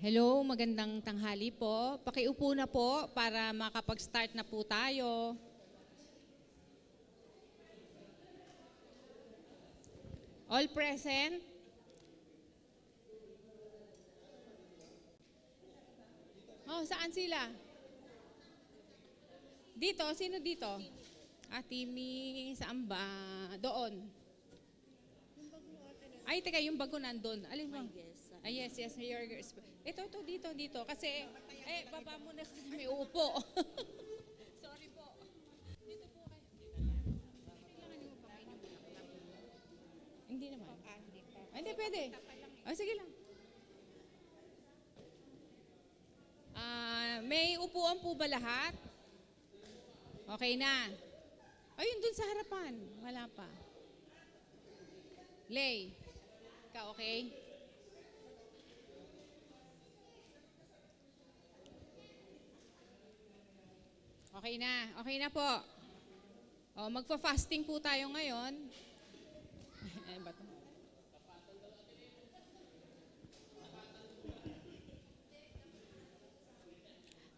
Hello, magandang tanghali po. Pakiupo na po para makapag-start na po tayo. All present? Oh, saan sila? Dito, sino dito? Timmy, saan ba? Doon. Ay, teka, yung bago nandun. Alin mo? Yes, Ito, dito. Kasi, baba mo na kasi may upo. Sorry po. Dito po kayo. Kailangan mo ba kayo ng bulaklak? Hindi naman. Hindi pwede. Sige lang. May upuan po ba lahat? Okay na. Ayun, dun sa harapan. Wala pa. Lay. Ikaw okay? Okay na po. Magfa-fasting po tayo ngayon. Ano ba to?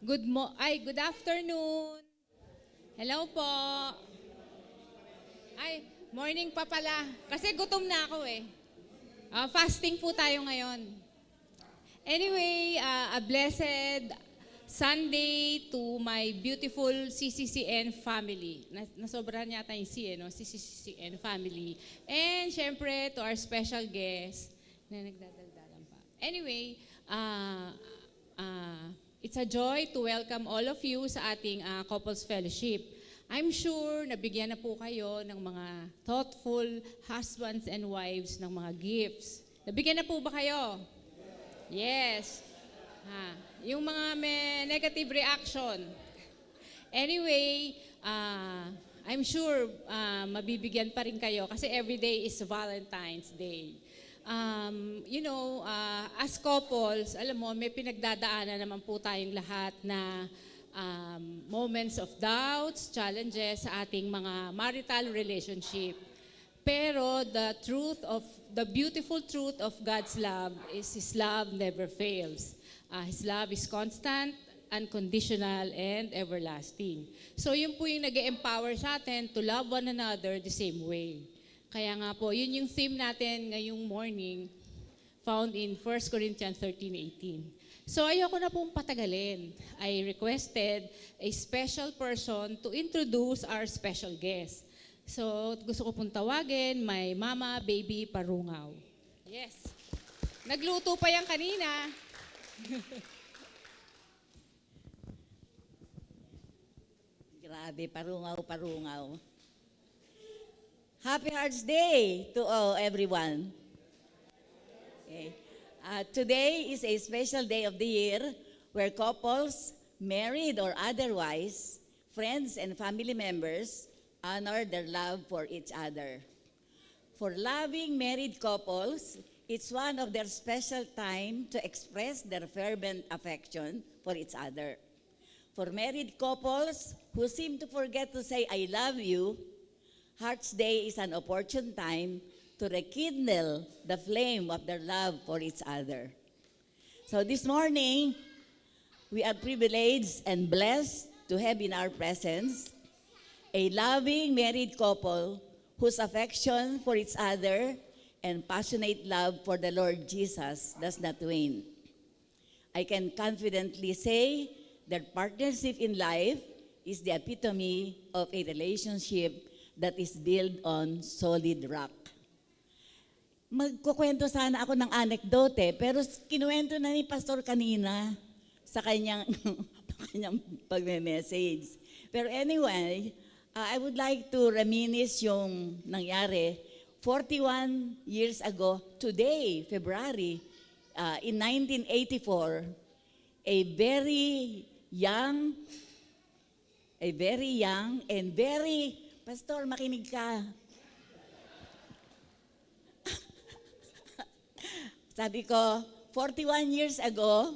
Good afternoon. Hello po. Morning pa pala. Kasi gutom na ako eh. Fasting po tayo ngayon. Anyway, a blessed Sunday to my beautiful CCCN family. Nasobrahan yata yung CCCN family. And syempre, to our special guest na nagdadaldalan pa. Anyway, it's a joy to welcome all of you sa ating Couples Fellowship. I'm sure nabigyan na po kayo ng mga thoughtful husbands and wives ng mga gifts. Nabigyan na po ba kayo? Yes. Yung mga may negative reaction. Anyway, I'm sure mabibigyan pa rin kayo kasi every day is Valentine's Day. As couples, alam mo, may pinagdadaanan naman po tayong lahat na moments of doubts, challenges sa ating mga marital relationship. Pero the beautiful truth of God's love is His love never fails. His love is constant, unconditional, and everlasting. So yun po yung nag-empower sa atin to love one another the same way. Kaya nga po, yun yung theme natin ngayong morning, found in 1 Corinthians 13:18. So ayoko na pong patagalin. I requested a special person to introduce our special guest. So gusto ko pong tawagin, my Mama Baby Parungaw. Yes. Nagluto pa yan kanina. Grabe, parungaw. Happy Hearts Day to everyone. Okay. Today is a special day of the year where couples, married or otherwise, friends and family members, honor their love for each other. For loving married couples, it's one of their special time to express their fervent affection for each other. For married couples who seem to forget to say, I love you, Hearts Day is an opportune time to rekindle the flame of their love for each other. So this morning, we are privileged and blessed to have in our presence a loving married couple whose affection for each other and passionate love for the Lord Jesus does not wane. I can confidently say their partnership in life is the epitome of a relationship that is built on solid rock. Magkukwento sana ako ng anekdote, pero kinuwento na ni Pastor kanina sa kanyang pagme-message. Pero anyway, I would like to reminisce yung nangyari 41 years ago, today, February, in 1984, a very young and very, Pastor, makinig ka. Sabi ko, 41 years ago,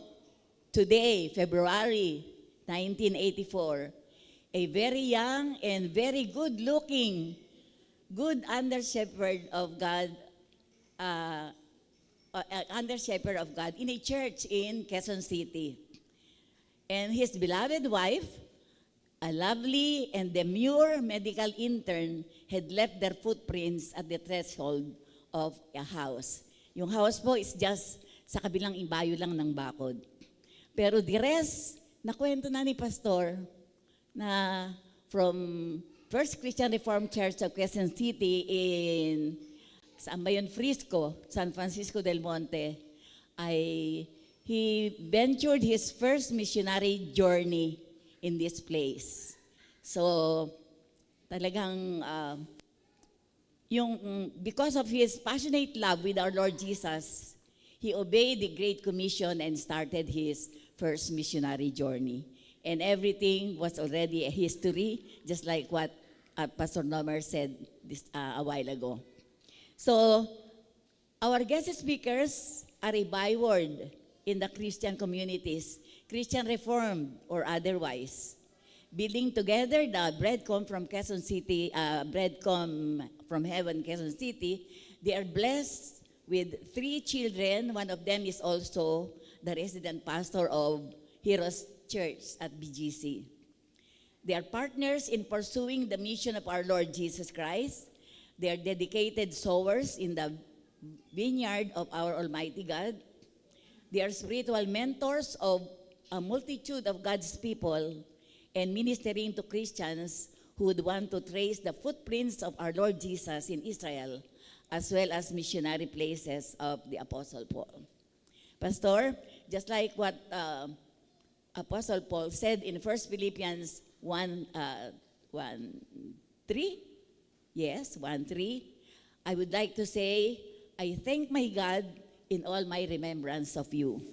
today, February 1984, a very young and very good under shepherd of God under shepherd of God in a church in Quezon City. And his beloved wife, a lovely and demure medical intern, had left their footprints at the threshold of a house. Yung house po is just sa kabilang imbayo lang ng bakod. Pero the rest, nakwento na ni Pastor na from First Christian Reformed Church of Quezon City in saan ba yun? Frisco, San Francisco del Monte, he ventured his first missionary journey in this place. So, talagang, because of his passionate love with our Lord Jesus, he obeyed the Great Commission and started his first missionary journey. And everything was already a history, just like what Pastor Nomer said a while ago. So, our guest speakers are a byword in the Christian communities, Christian Reformed or otherwise. Building together the Breadcom from Quezon City, Breadcom from Heaven, Quezon City, they are blessed with 3 children. One of them is also the resident pastor of Heroes Church at BGC. They are partners in pursuing the mission of our Lord Jesus Christ. They are dedicated sowers in the vineyard of our Almighty God. They are spiritual mentors of a multitude of God's people and ministering to Christians who would want to trace the footprints of our Lord Jesus in Israel, as well as missionary places of the Apostle Paul. Pastor, just like what Apostle Paul said in 1 Philippians 1:3, yes, 1:3, I would like to say, I thank my God in all my remembrance of you.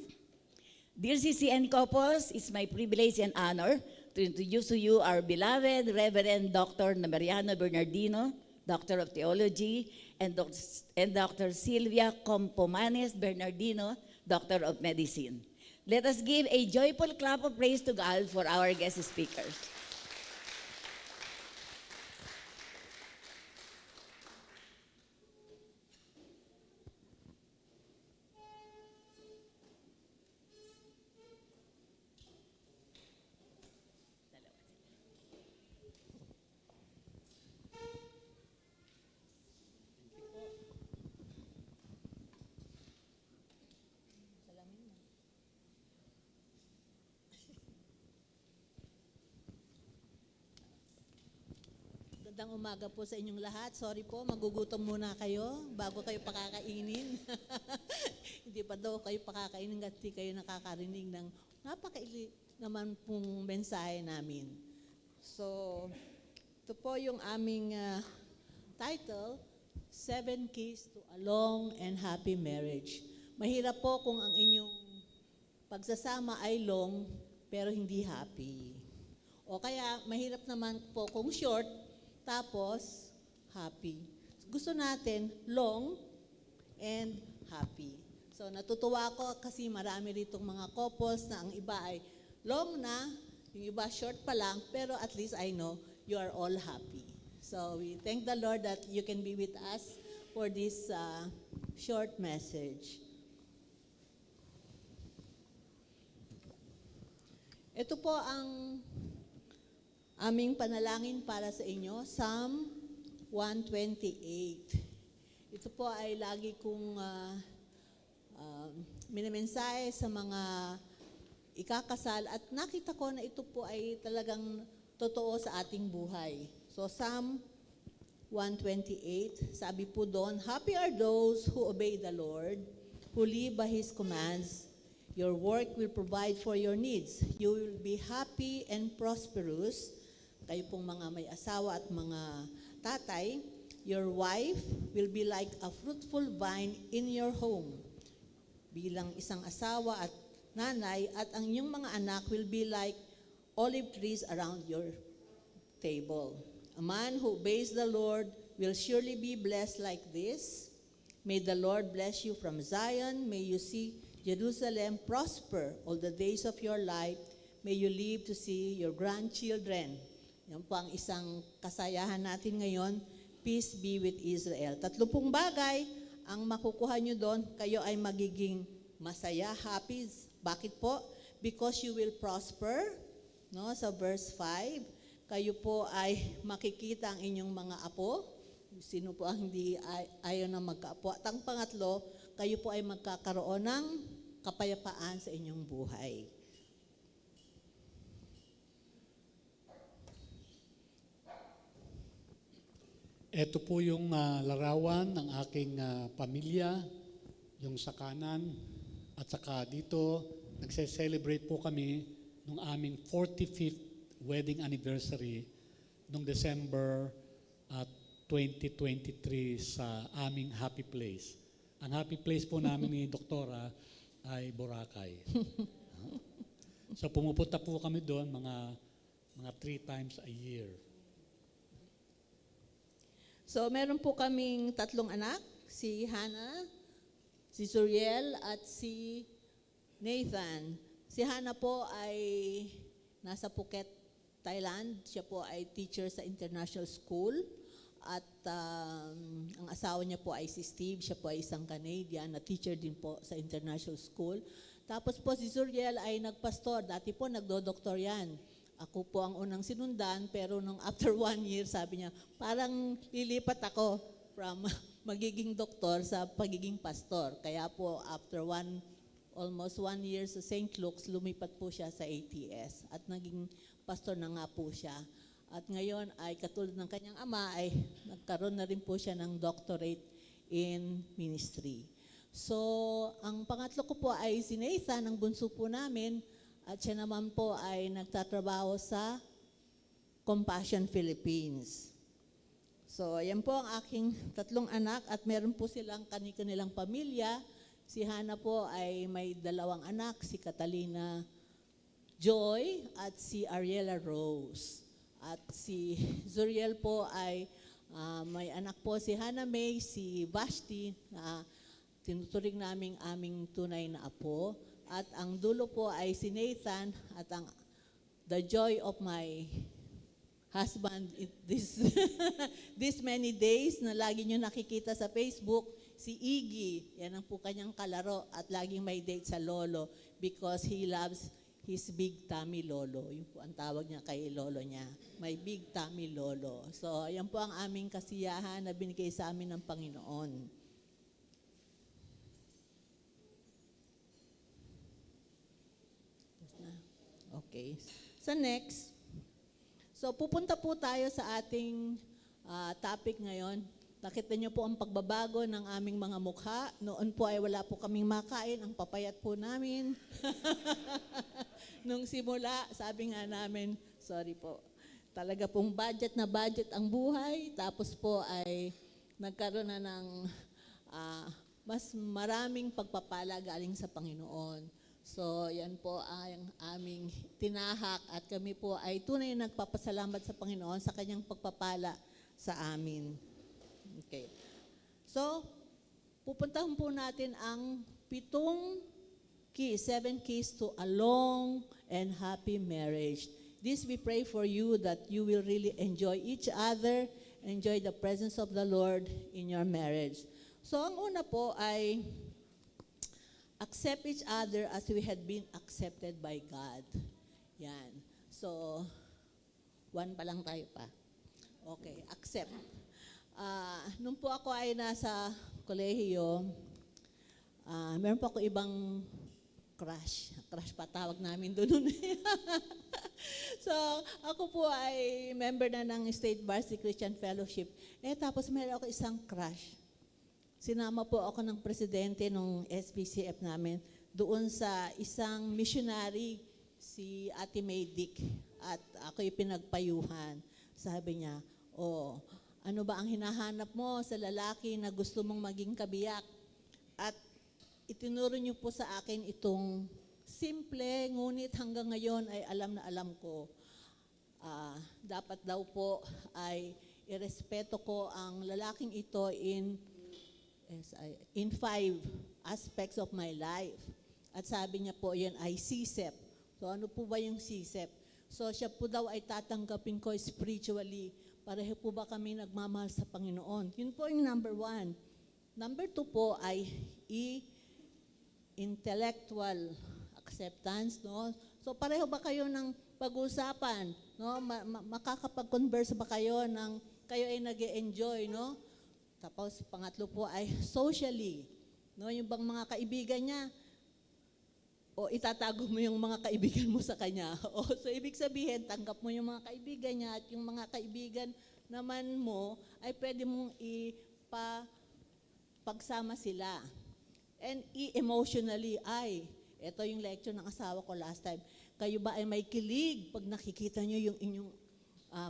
Dear CCN couples, it's my privilege and honor to introduce to you our beloved Reverend Dr. Mariano Bernardino, Doctor of Theology, and Dr. Silvia Compomanes Bernardino, Doctor of Medicine. Let us give a joyful clap of praise to God for our guest speakers. Magandang umaga po sa inyong lahat. Sorry po, magugutom muna kayo bago kayo pakakainin. Hindi pa daw kayo pakakainin kasi kayo nakakarinig ng napakaili naman pong mensahe namin. So, ito po yung aming title, 7 Keys to a Long and Happy Marriage. Mahirap po kung ang inyong pagsasama ay long pero hindi happy. O kaya mahirap naman po kung short tapos happy. Gusto natin long and happy. So natutuwa ako kasi marami ritong mga couples na ang iba ay long na, yung iba short pa lang, pero at least I know you are all happy. So we thank the Lord that you can be with us for this short message. Ito po ang aming panalangin para sa inyo, Psalm 128. Ito po ay lagi kong minimensahe sa mga ikakasal at nakita ko na ito po ay talagang totoo sa ating buhay. So Psalm 128, sabi po doon, Happy are those who obey the Lord, who live by His commands. Your work will provide for your needs. You will be happy and prosperous. Kayo pong mga may asawa at mga tatay, your wife will be like a fruitful vine in your home. Bilang isang asawa at nanay, at ang inyong mga anak will be like olive trees around your table. A man who obeys the Lord will surely be blessed like this. May the Lord bless you from Zion. May you see Jerusalem prosper all the days of your life. May you live to see your grandchildren. Yan po ang isang kasayahan natin ngayon, Peace be with Israel. 30 bagay ang makukuha nyo doon, kayo ay magiging masaya, happy. Bakit po? Because you will prosper, no? Sa verse 5, kayo po ay makikita ang inyong mga apo. Sino po ang hindi ayaw na magkaapo? At ang pangatlo, kayo po ay magkakaroon ng kapayapaan sa inyong buhay. Ito po yung larawan ng aking pamilya, yung sa kanan. At saka dito, nagse-celebrate po kami nung aming 45th wedding anniversary nung December 2023 sa aming happy place. Ang happy place po namin ni Doktora ay Boracay. So pumupunta po kami doon mga 3 times a year. So, meron po kaming 3 anak, si Hannah, si Zuriel, at si Nathan. Si Hannah po ay nasa Phuket, Thailand. Siya po ay teacher sa international school. At ang asawa niya po ay si Steve. Siya po ay isang Canadian na teacher din po sa international school. Tapos po si Zuriel ay nagpastor. Dati po nagdodoktor yan. Ako po ang unang sinundan, pero nung after 1 year, sabi niya, parang lilipat ako from magiging doktor sa pagiging pastor. Kaya po, after almost 1 year sa St. Luke's, lumipat po siya sa ATS at naging pastor na nga po siya. At ngayon ay katulad ng kanyang ama, ay nagkaroon na rin po siya ng doctorate in ministry. So, ang pangatlo ko po ay si Nathan, ang bunso po namin. At siya naman po ay nagtatrabaho sa Compassion Philippines. So, ayan po ang aking 3 anak at meron po silang kanilang pamilya. Si Hannah po ay may 2 anak, si Catalina Joy at si Ariela Rose. At si Zuriel po ay may anak po si Hannah May, si Vashti na tinuturing naming aming tunay na apo. At ang dulo po ay si Nathan at ang the joy of my husband this many days na lagi nyo nakikita sa Facebook, si Iggy. Yan ang po kanyang kalaro at laging may date sa lolo because he loves his big tummy lolo. Yun po ang tawag niya kay lolo niya. May big tummy lolo. So, yan po ang aming kasiyahan na binigay sa amin ng Panginoon. Okay. So next, pupunta po tayo sa ating topic ngayon. Nakita niyo po ang pagbabago ng aming mga mukha. Noon po ay wala po kaming makain, ang papayat po namin. Nung simula, sabi nga namin, sorry po, talaga pong budget na budget ang buhay. Tapos po ay nagkaroon na ng mas maraming pagpapala galing sa Panginoon. So, yan po ang aming tinahak at kami po ay tunay na nagpapasalamat sa Panginoon sa kanyang pagpapala sa amin. Okay. So, pupuntahan po natin ang 7 keys to a long and happy marriage. This we pray for you that you will really enjoy each other, enjoy the presence of the Lord in your marriage. So, ang una po ay accept each other as we had been accepted by God. Yan. So, 1 pa lang tayo pa. Okay, accept. Nung po ako ay nasa kolehiyo, meron po ako ibang crush. Crush pa tawag namin doon. So, ako po ay member na ng State Varsity Christian Fellowship. Tapos meron ako isang crush. Sinama po ako ng presidente ng SPCF namin doon sa isang missionary, si Ate May Dick. At ako'y pinagpayuhan. Sabi niya, ano ba ang hinahanap mo sa lalaki na gusto mong maging kabiyak? At itinuro niyo po sa akin itong simple, ngunit hanggang ngayon ay alam na alam ko. Dapat daw po ay irespeto ko ang lalaking ito in 5 aspects of my life. At sabi niya po, yan ay CSEP. So ano po ba yung CSEP? So siya po daw ay tatanggapin ko spiritually. Pareho po ba kami nagmamahal sa Panginoon? Yun po yung number 1. Number 2 po ay intellectual acceptance, no? So pareho ba kayo ng pag-uusapan, no? Makakapag-converse ba kayo ng kayo ay nag-enjoy, no? Tapos pangatlo po ay socially, no? Yung bang mga kaibigan niya o itatago mo yung mga kaibigan mo sa kanya. O so ibig sabihin, tanggap mo yung mga kaibigan niya at yung mga kaibigan naman mo ay pwede mong pagsama sila. And emotionally, ito yung lecture ng asawa ko last time. Kayo ba ay may kilig pag nakikita nyo yung inyong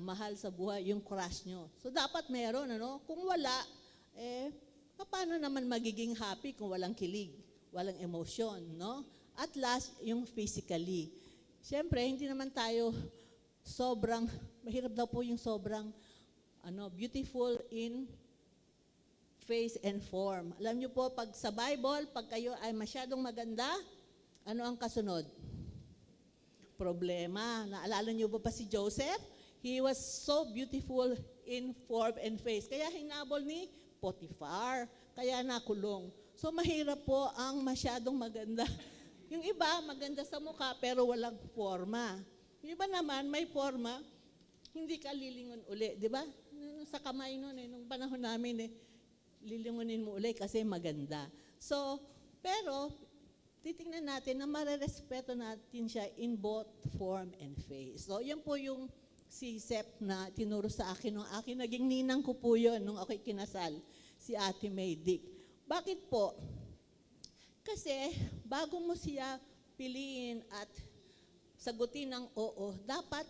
mahal sa buhay, yung crush nyo? So dapat meron, ano? Kung wala, paano naman magiging happy kung walang kilig, walang emosyon, no? At last, yung physically. Siyempre, hindi naman tayo mahirap daw po yung sobrang beautiful in face and form. Alam niyo po, pag sa Bible, pag kayo ay masyadong maganda, ano ang kasunod? Problema. Naalala niyo ba si Joseph? He was so beautiful in form and face. Kaya hinabol ni Potiphar. Kaya nakulong. So mahirap po ang masyadong maganda. Yung iba, maganda sa mukha pero walang forma. Yung iba naman, may forma, hindi ka lilingon uli. Di ba? Sa kamay nun, nung panahon namin, lilingunin mo uli kasi maganda. So, pero, titingnan natin na marerespeto natin siya in both form and face. So, yan po yung sisep na tinuro sa akin nung akin. Naging ninang ko po yun nung ako'y kinasal, si Ate May Dick. Bakit po? Kasi, bago mo siya piliin at sagutin ng oo, dapat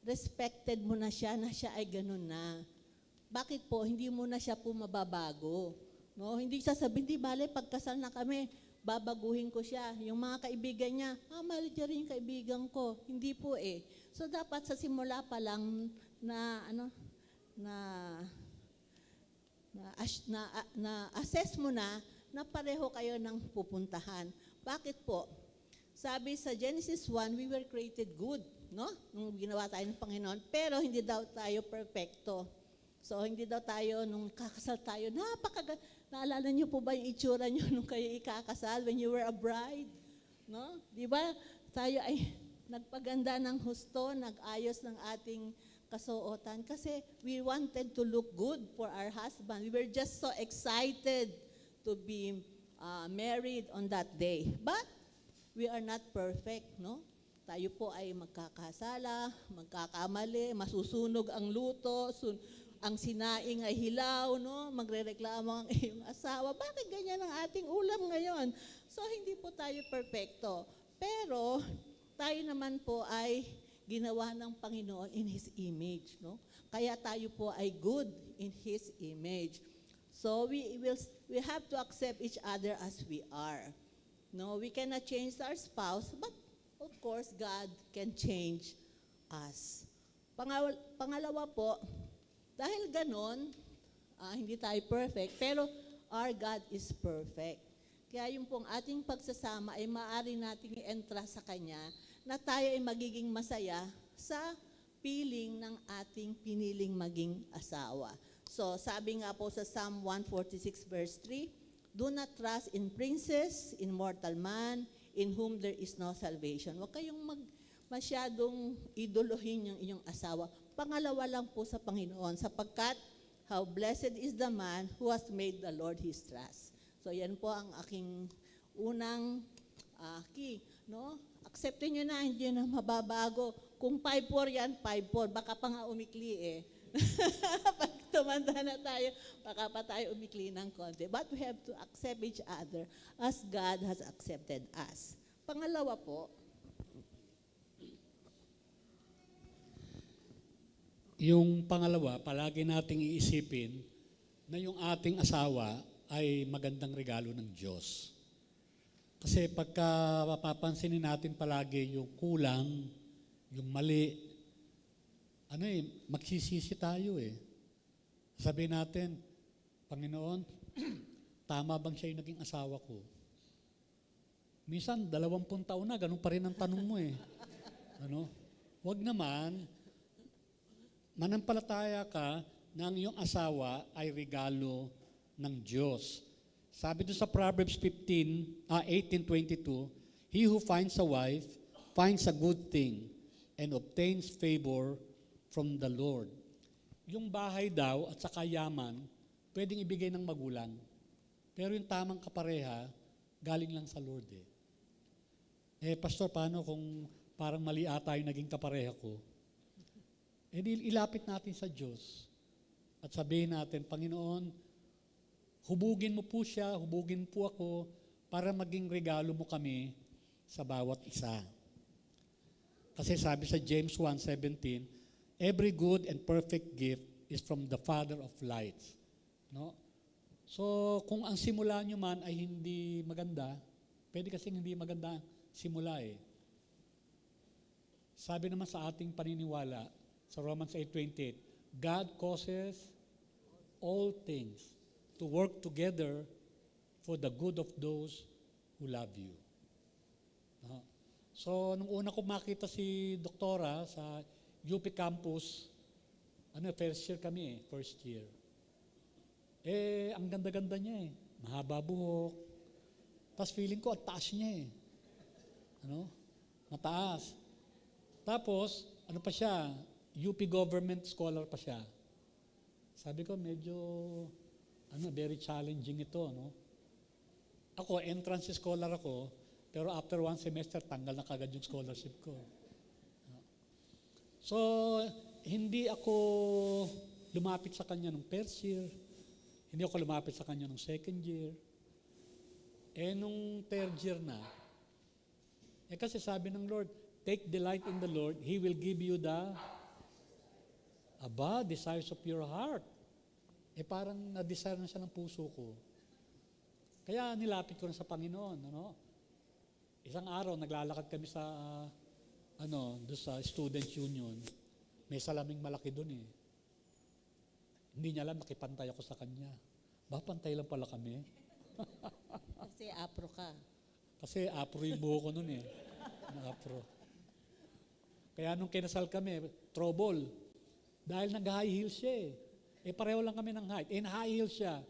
respected mo na siya ay ganun na. Bakit po? Hindi mo na siya po mababago. No? Hindi sasabihin, di bale, pagkasal na kami, babaguhin ko siya. Yung mga kaibigan niya, mahal niya rin yung kaibigan ko. Hindi po So dapat sa simula pa lang na assess mo na pareho kayo ng pupuntahan. Bakit po? Sabi sa Genesis 1, we were created good, no? Nung ginawa tayo ng Panginoon, pero hindi daw tayo perfecto. So, hindi daw tayo, nung kakasal tayo, naalala niyo po ba yung itsura niyo nung kayo ikakasal when you were a bride? No? Di ba? Tayo ay nagpaganda ng husto, nag-ayos ng ating kasuotan kasi we wanted to look good for our husband. We were just so excited to be married on that day. But we are not perfect, no? Tayo po ay magkakasala, magkakamali, masusunog ang luto, ang sinaing ay hilaw, no? Magrereklamo ang iyong asawa. Bakit ganyan ang ating ulam ngayon? So, hindi po tayo perfecto. Pero, tayo naman po ay ginawa ng Panginoon in His image, no? Kaya tayo po ay good in His image. So, we have to accept each other as we are. No, we cannot change our spouse, but of course, God can change us. Pangalawa po, dahil ganon, hindi tayo perfect, pero our God is perfect. Kaya yung pong ating pagsasama ay maaari nating i-entra sa Kanya na tayo ay magiging masaya sa piling ng ating piniling maging asawa. So, sabi nga po sa Psalm 146 verse 3, do not trust in princes, in mortal man, in whom there is no salvation. Huwag kayong masyadong idolohin yung inyong asawa. Pangalawa lang po sa Panginoon, sapagkat how blessed is the man who has made the Lord his trust. So yan po ang aking unang key. No? Acceptin nyo na, hindi na mababago. Kung 5'4 yan, 5'4. Baka pa nga umikli Pag tumanda na tayo, baka pa tayo umikli ng konti. But we have to accept each other as God has accepted us. Pangalawa po, yung pangalawa, palagi nating iisipin na yung ating asawa ay magandang regalo ng Diyos. Kasi pagka mapapansinin natin palagi yung kulang, yung mali, magsisisi tayo Sabihin natin, Panginoon, tama bang siya yung naging asawa ko? Minsan, 20 taon na, ganun pa rin ang tanong mo Wag naman, manampalataya ka na ang iyong asawa ay regalo ng Diyos. Sabi doon sa Proverbs 18:22, he who finds a wife finds a good thing and obtains favor from the Lord. Yung bahay daw at saka yaman, pwedeng ibigay ng magulang. Pero yung tamang kapareha, galing lang sa Lord eh. Pastor, paano kung parang mali ata yung naging kapareha ko? Ilapit natin sa Diyos at sabihin natin, Panginoon, hubugin mo po siya, hubugin po ako para maging regalo mo kami sa bawat isa. Kasi sabi sa James 1:17, every good and perfect gift is from the Father of lights. No? So, kung ang simula nyo man ay hindi maganda, pwede kasing hindi maganda simula eh. Sabi naman sa ating paniniwala, sa Romans 8:28, God causes all things to work together for the good of those who love you. No? So, nung una ko makita si Doktora sa UP campus, first year kami first year. Ang ganda-ganda niya mahaba buhok. Tapos feeling ko, ang taas niya mataas. Tapos, pa siya, UP government scholar pa siya. Sabi ko, medyo, very challenging ito, Ako, entrance scholar ako, pero after one semester, tanggal na kagad yung scholarship ko. So, hindi ako lumapit sa kanya nung first year. Hindi ako lumapit sa kanya nung second year. Nung third year na, kasi sabi ng Lord, take delight in the Lord, He will give you the desires of your heart. Parang na-desire na siya ng puso ko. Kaya nilapit ko na sa Panginoon, Isang araw, naglalakad kami sa, doon sa Students Union. May salaming malaki doon Hindi niya alam, nakipantay ako sa kanya. Pantay lang pala kami. Kasi afro ka. Kasi afro yung buho ko noon Na-afro. Kaya nung kinasal kami, trouble. Dahil nag-high heels siya pareho lang kami ng height. High heels siya.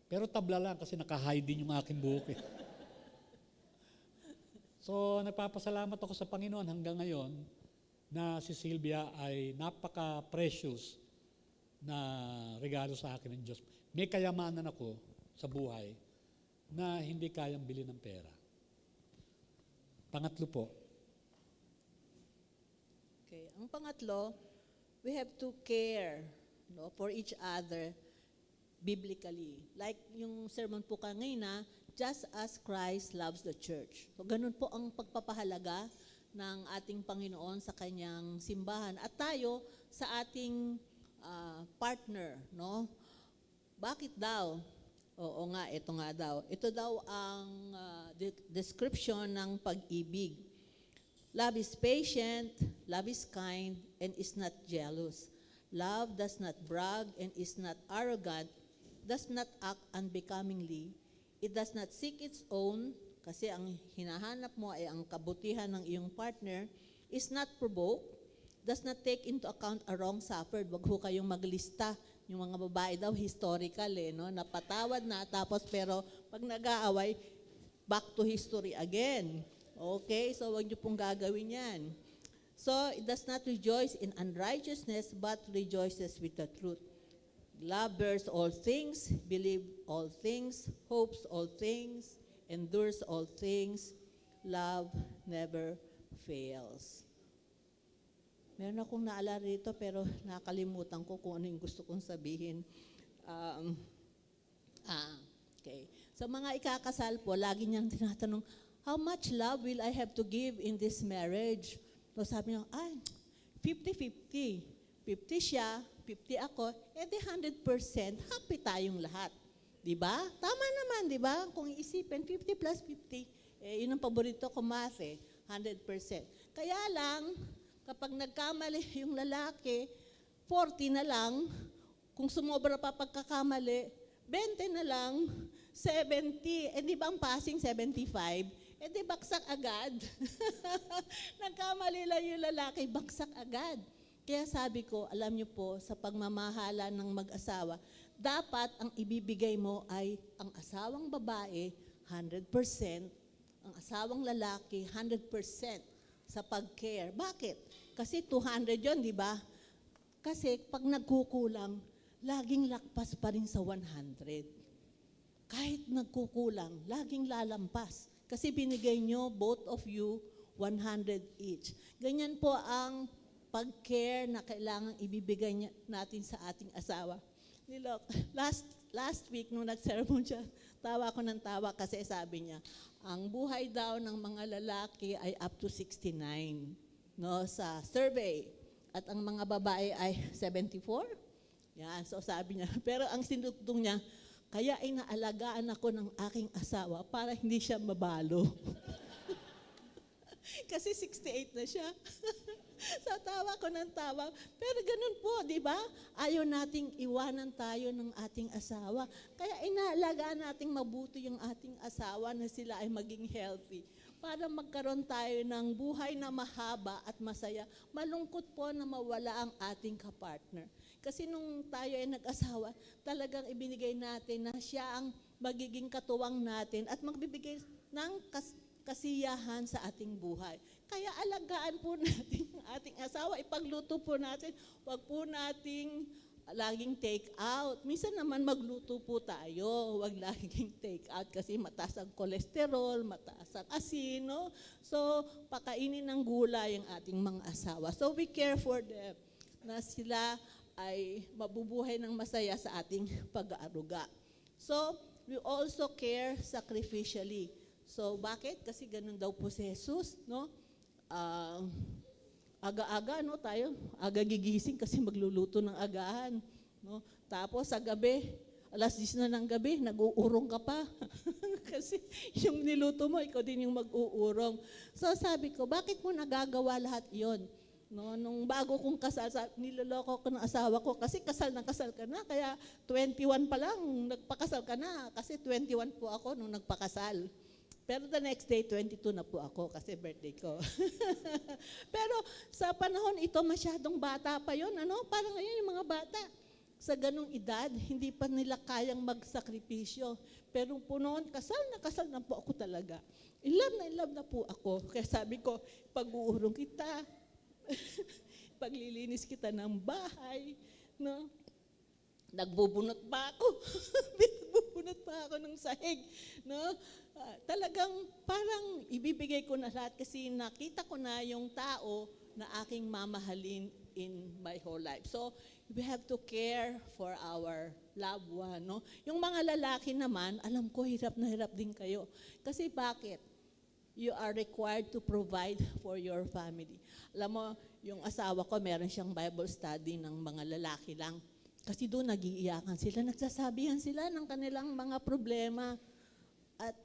Pero tabla lang kasi naka-high din yung aking buhok So, nagpapasalamat ako sa Panginoon hanggang ngayon na si Sylvia ay napaka-precious na regalo sa akin ng Diyos. May kayamanan ako sa buhay na hindi kayang bili ng pera. Pangatlo po. Okay. Ang pangatlo, we have to care for each other biblically. Like yung sermon po kanina, just as Christ loves the church. So ganun po ang pagpapahalaga ng ating Panginoon sa kanyang simbahan. At tayo sa ating partner, Bakit daw? Oo nga, ito nga daw. Ito daw ang description ng pag-ibig. Love is patient, love is kind, and is not jealous. Love does not brag and is not arrogant, does not act unbecomingly. It does not seek its own, kasi ang hinahanap mo ay ang kabutihan ng iyong partner, is not provoked, does not take into account a wrong suffered. Wag ho kayong maglista. Yung mga babae daw, historical napatawad na, tapos pero pag nag-aaway, back to history again. Okay, so wag niyo pong gagawin yan. So, it does not rejoice in unrighteousness, but rejoices with the truth. Love bears all things, believe all things, hopes all things, endures all things. Love never fails. Meron akong naalala rito pero nakalimutan ko kung ano yung gusto kong sabihin. Okay. Sa mga ikakasal po, lagi niyang tinatanong, how much love will I have to give in this marriage? So sabi niya, 50-50. 50 siya, 50 ako, edi 100% happy tayong lahat. Diba? Tama naman, diba? Kung iisipin, 50 plus 50, yun ang paborito ko math 100%. Kaya lang, kapag nagkamali yung lalaki, 40 na lang, kung sumobra pa pagkakamali, 20 na lang, 70. Di ba ang passing 75? Di baksak agad. Nagkamali lang yung lalaki, baksak agad. Kaya sabi ko, alam niyo po, sa pagmamahala ng mag-asawa, dapat ang ibibigay mo ay ang asawang babae, 100%, ang asawang lalaki, 100% sa pag-care. Bakit? Kasi 200 yon, di ba? Kasi pag nagkukulang, laging lakpas pa rin sa 100. Kahit nagkukulang, laging lalampas. Kasi binigay nyo, both of you, 100 each. Ganyan po ang pag-care na kailangan ibibigay natin sa ating asawa. Nilok, last week, nung nag-sermon siya, tawa ko ng tawa kasi sabi niya, ang buhay daw ng mga lalaki ay up to 69, no, sa survey. At ang mga babae ay 74. Yan, so sabi niya. Pero ang sinutong niya, kaya ay naalagaan ako ng aking asawa para hindi siya mabalo. Kasi 68 na siya. Sa tawa ko ng tawa. Pero ganun po, di ba? Ayaw nating iwanan tayo ng ating asawa. Kaya inaalagaan nating mabuti yung ating asawa na sila ay maging healthy. Para magkaroon tayo ng buhay na mahaba at masaya. Malungkot po na mawala ang ating kapartner. Kasi nung tayo ay nag-asawa, talagang ibinigay natin na siya ang magiging katuwang natin at magbibigay ng kasiyahan sa ating buhay. Kaya alagaan po natin ang ating asawa, ipagluto po natin, wag po nating laging take out. Minsan naman magluto po tayo, wag laging take out kasi mataas ang kolesterol, mataas ang asin, no? So, pakainin ng gulay ang ating mga asawa. So, we care for them na sila ay mabubuhay ng masaya sa ating pag-aaruga. So, we also care sacrificially. So, bakit? Kasi ganun daw po si Jesus, no? Aga-aga, no, tayo, aga gigising kasi magluluto ng agahan, no? Tapos sa gabi, alas 10 na ng gabi, nag-uurong ka pa. Kasi yung niluto mo, ikaw din yung mag-uurong. So sabi ko, bakit mo nagagawa lahat yon? No, nung bago kong kasal, niloloko ko ng asawa ko kasi kasal ka na, kaya 21 pa lang, nagpakasal ka na. Kasi 21 po ako nung nagpakasal. Pero the next day, 22 na po ako kasi birthday ko. Pero sa panahon ito, masyadong bata pa yon, ano? Parang ngayon yung mga bata, sa ganung edad, hindi pa nila kayang magsakripisyo. Pero po noon, kasal na po ako talaga. In love na po ako. Kaya sabi ko, pag-uurong kita, paglilinis kita ng bahay, no? Nagbubunot pa ako. Nagbubunot pa ako ng sahig, no? Talagang parang ibibigay ko na lahat kasi nakita ko na yung tao na aking mamahalin in my whole life. So, we have to care for our loved one, no? Yung mga lalaki naman, alam ko hirap na hirap din kayo. Kasi bakit? You are required to provide for your family. Alam mo, yung asawa ko, meron siyang Bible study ng mga lalaki lang. Kasi doon nagiiyakan sila, nagsasabihan sila ng kanilang mga problema. At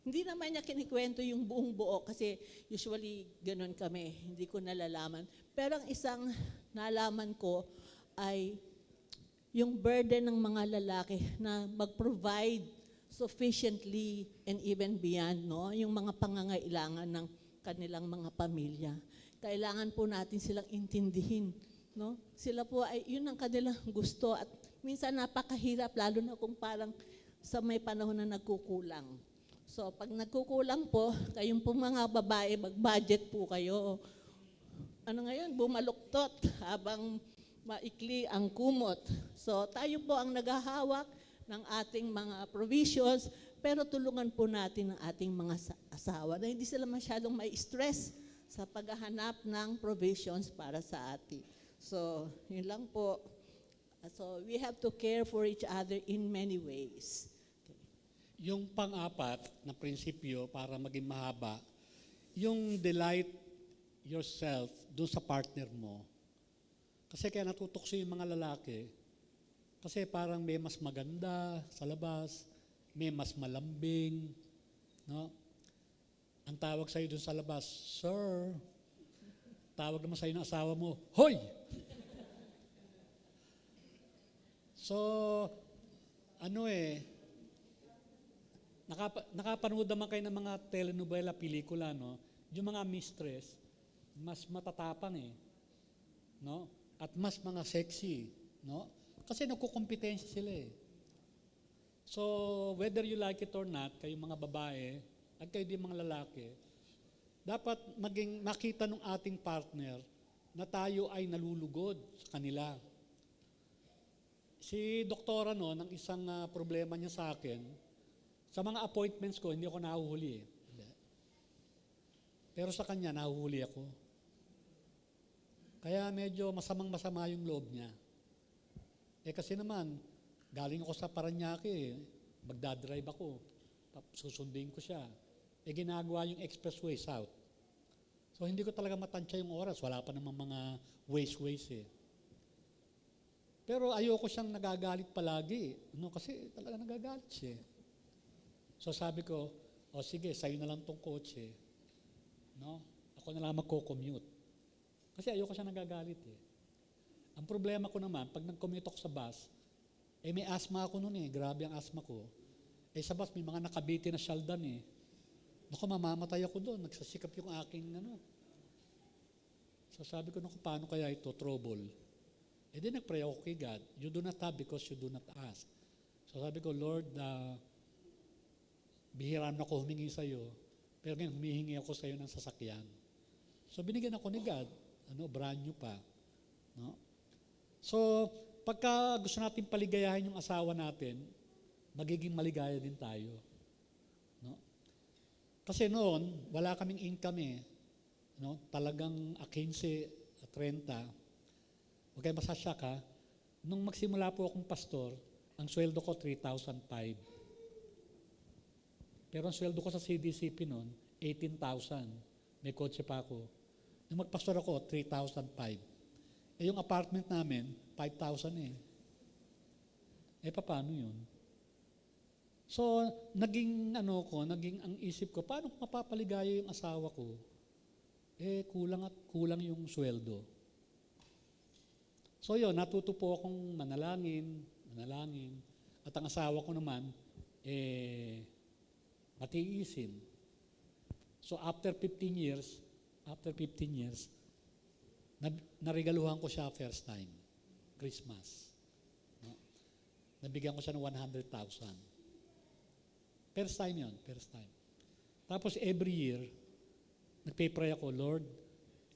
hindi naman niya kinikwento yung buong buo kasi usually ganun kami, hindi ko nalalaman. Pero ang isang nalaman ko ay yung burden ng mga lalaki na mag-provide sufficiently and even beyond, no? Yung mga pangangailangan ng kanilang mga pamilya. Kailangan po natin silang intindihin, no? Sila po ay yun ang kanilang gusto at minsan napakahirap lalo na kung parang sa may panahon na nagkukulang. So pag nagkukulang po, kayong po mga babae, mag-budget po kayo. Ano ngayon, bumaluktot habang maikli ang kumot. So tayo po ang naghahawak ng ating mga provisions, pero tulungan po natin ang ating mga asawa na hindi sila masyadong may stress sa paghahanap ng provisions para sa atin. So, yun lang po. So, we have to care for each other in many ways. Yung pang-apat na prinsipyo para maging mahaba, yung delight yourself doon sa partner mo. Kasi kaya natutokso yung mga lalaki, kasi parang may mas maganda sa labas, may mas malambing, no? Ang tawag sa'yo doon sa labas, sir. Tawag naman sa'yo ng asawa mo, hoy! So, nakapanood naman kayo ng mga telenovela, pelikula, no? Yung mga mistress, mas matatapang no? At mas mga sexy, no? Kasi nagkukompetensya sila eh. So, whether you like it or not, kayong mga babae, at kayo din mga lalaki, dapat makita ng ating partner na tayo ay nalulugod sa kanila. Si doktora no, ng isang problema niya sa akin, sa mga appointments ko, hindi ako nahuhuli eh. Pero sa kanya, nahuhuli ako. Kaya medyo masamang-masama yung loob niya. Eh kasi naman, galing ako sa Paranaque eh. Magdadrive ako. Susundin ko siya. Eh ginagawa yung expressway south. So hindi ko talaga matansya yung oras. Wala pa namang mga ways eh. Pero ayoko siyang nagagalit palagi. No, kasi talaga nagagalit siya. So sabi ko, o sige, sa'yo na lang tong kotse. No? Ako na lang magko-commute. Kasi ayoko siya nagagalit eh. Ang problema ko naman, pag nag-commute ako sa bus, eh may asthma ako noon eh. Grabe ang asthma ko. Eh sa bus, may mga nakabiti na shaldan eh. Naku, mamamatay ako doon. Nagsasikap yung aking ano. So sabi ko, naku, paano kaya ito? Trouble. Eh di nag-pray ako kay God. You do not have because you do not ask. So sabi ko, Lord, bihiraan ako humingi sa iyo. Pero ngayon, humihingi ako sa iyo ng sasakyan. So binigyan ako ni God. Brand new pa. No? So, pagka gusto natin paligayahin yung asawa natin, magiging maligaya din tayo. No? Kasi noon, wala kaming income eh. No? Talagang 15, 30. Huwag kayo masasyak ha. Nung magsimula po akong pastor, ang sweldo ko 3,500. Pero ang sweldo ko sa CDCP noon, 18,000. May kotse pa ako. Nung magpastor ako, 3,500. Eh yung apartment namin, 5,000 eh. Eh paano yun? So, naging ang isip ko, paano ko mapapaligaya yung asawa ko? Eh kulang yung sweldo. So yun, natuto po akong manalangin. At ang asawa ko naman, matiisin. So after 15 years, narigaluhan ko siya first time, Christmas. No? Nabigyan ko siya ng 100,000. First time yun. Tapos every year, nagpe-pray ako, Lord,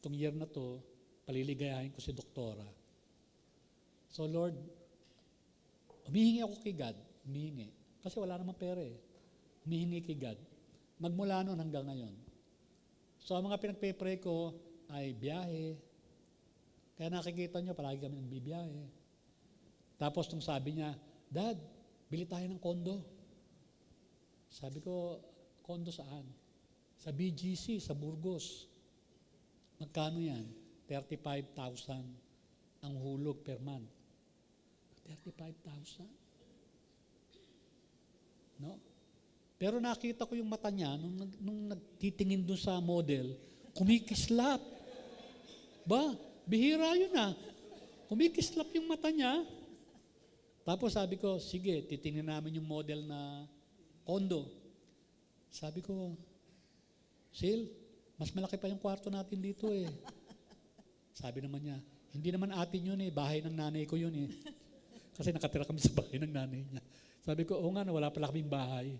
itong year na to, paliligayahin ko si doktora. So Lord, humihingi ako kay God. Kasi wala namang pera eh. Humihingi kay God. Magmula noon hanggang ngayon. So ang mga pinagpe-pray ko ay biyahe. Kaya nakikita nyo, palagi kami nagbibiyahe. Tapos nung sabi niya, Dad, bili tayo ng kondo. Sabi ko, kondo saan? Sa BGC, sa Burgos. Magkano yan? 35,000 ang hulog per month. 35,000? No? Pero nakita ko yung mata niya, nung nagtitingin dun sa model, kumikislap. Bihira yun ah. Kumikislap yung mata niya. Tapos sabi ko, sige, titingnan namin yung model na kondo. Sabi ko, Sil, mas malaki pa yung kwarto natin dito eh. Sabi naman niya, hindi naman atin yun eh, bahay ng nanay ko yun eh. Kasi nakatira kami sa bahay ng nanay niya. Sabi ko, oo nga, wala pala kaming bahay.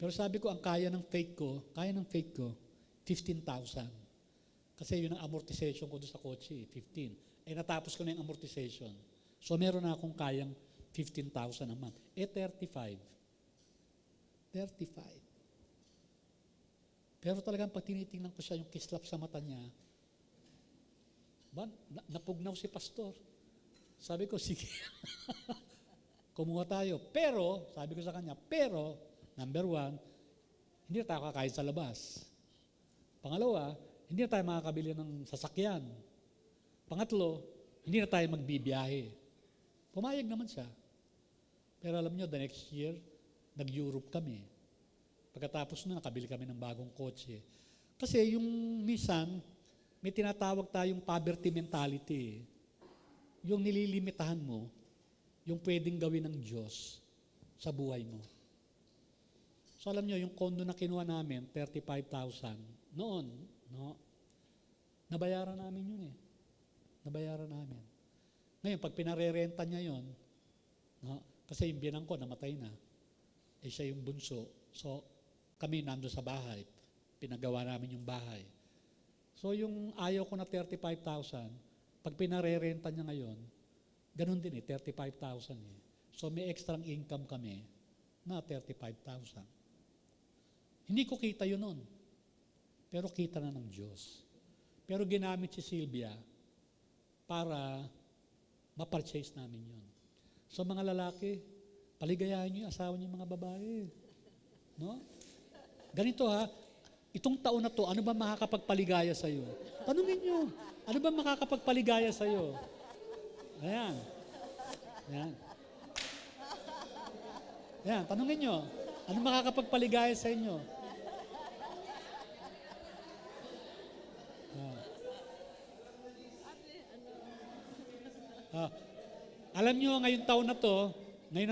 Pero sabi ko, ang kaya ng faith ko, 15,000. Kasi yun ang amortization ko doon sa kotse, 15. Eh natapos ko na yung amortization. So meron na akong kayang 15,000 a month. 35. Pero talagang pag tinitingnan ko siya, yung kislap sa mata niya, napugnaw si pastor. Sabi ko, sige. Kumuha tayo. Pero, sabi ko sa kanya, number 1, hindi na tayo kakain sa labas. Pangalawa, hindi na tayo makakabili ng sasakyan. Pangatlo, hindi na tayo magbibiyahe. Pumayag naman siya. Pero alam nyo, the next year, nag-Europe kami. Pagkatapos na, nakabili kami ng bagong kotse. Kasi yung minsan, may tinatawag tayong poverty mentality. Yung nililimitahan mo, yung pwedeng gawin ng Diyos sa buhay mo. So alam nyo, yung kondo na kinuha namin, 35,000, noon, no? Nabayaran namin yun eh. Ngayon, pag pinarerenta niya yon, no? Kasi yung biyanang ko namatay na, siya yung bunso. So, kami nando sa bahay, pinagawa namin yung bahay. So, yung ayaw ko na 35,000, pag pinarerenta niya ngayon, ganun din 35,000 eh. So, may extra income kami na 35,000. Hindi ko kita yun nun. Pero kita na ng Diyos. Pero ginamit si Sylvia para ma-purchase namin yun. So mga lalaki, paligayahin niyo yung asawa niyo mga babae. No? Ganito ha, itong taon na to, ano ba makakapagpaligaya sa'yo? Tanungin niyo, ano ba makakapagpaligaya sa'yo? Ayan. Ayan. Ayan, tanungin niyo, ano makakapagpaligaya sa inyo? Alam nyo, ngayong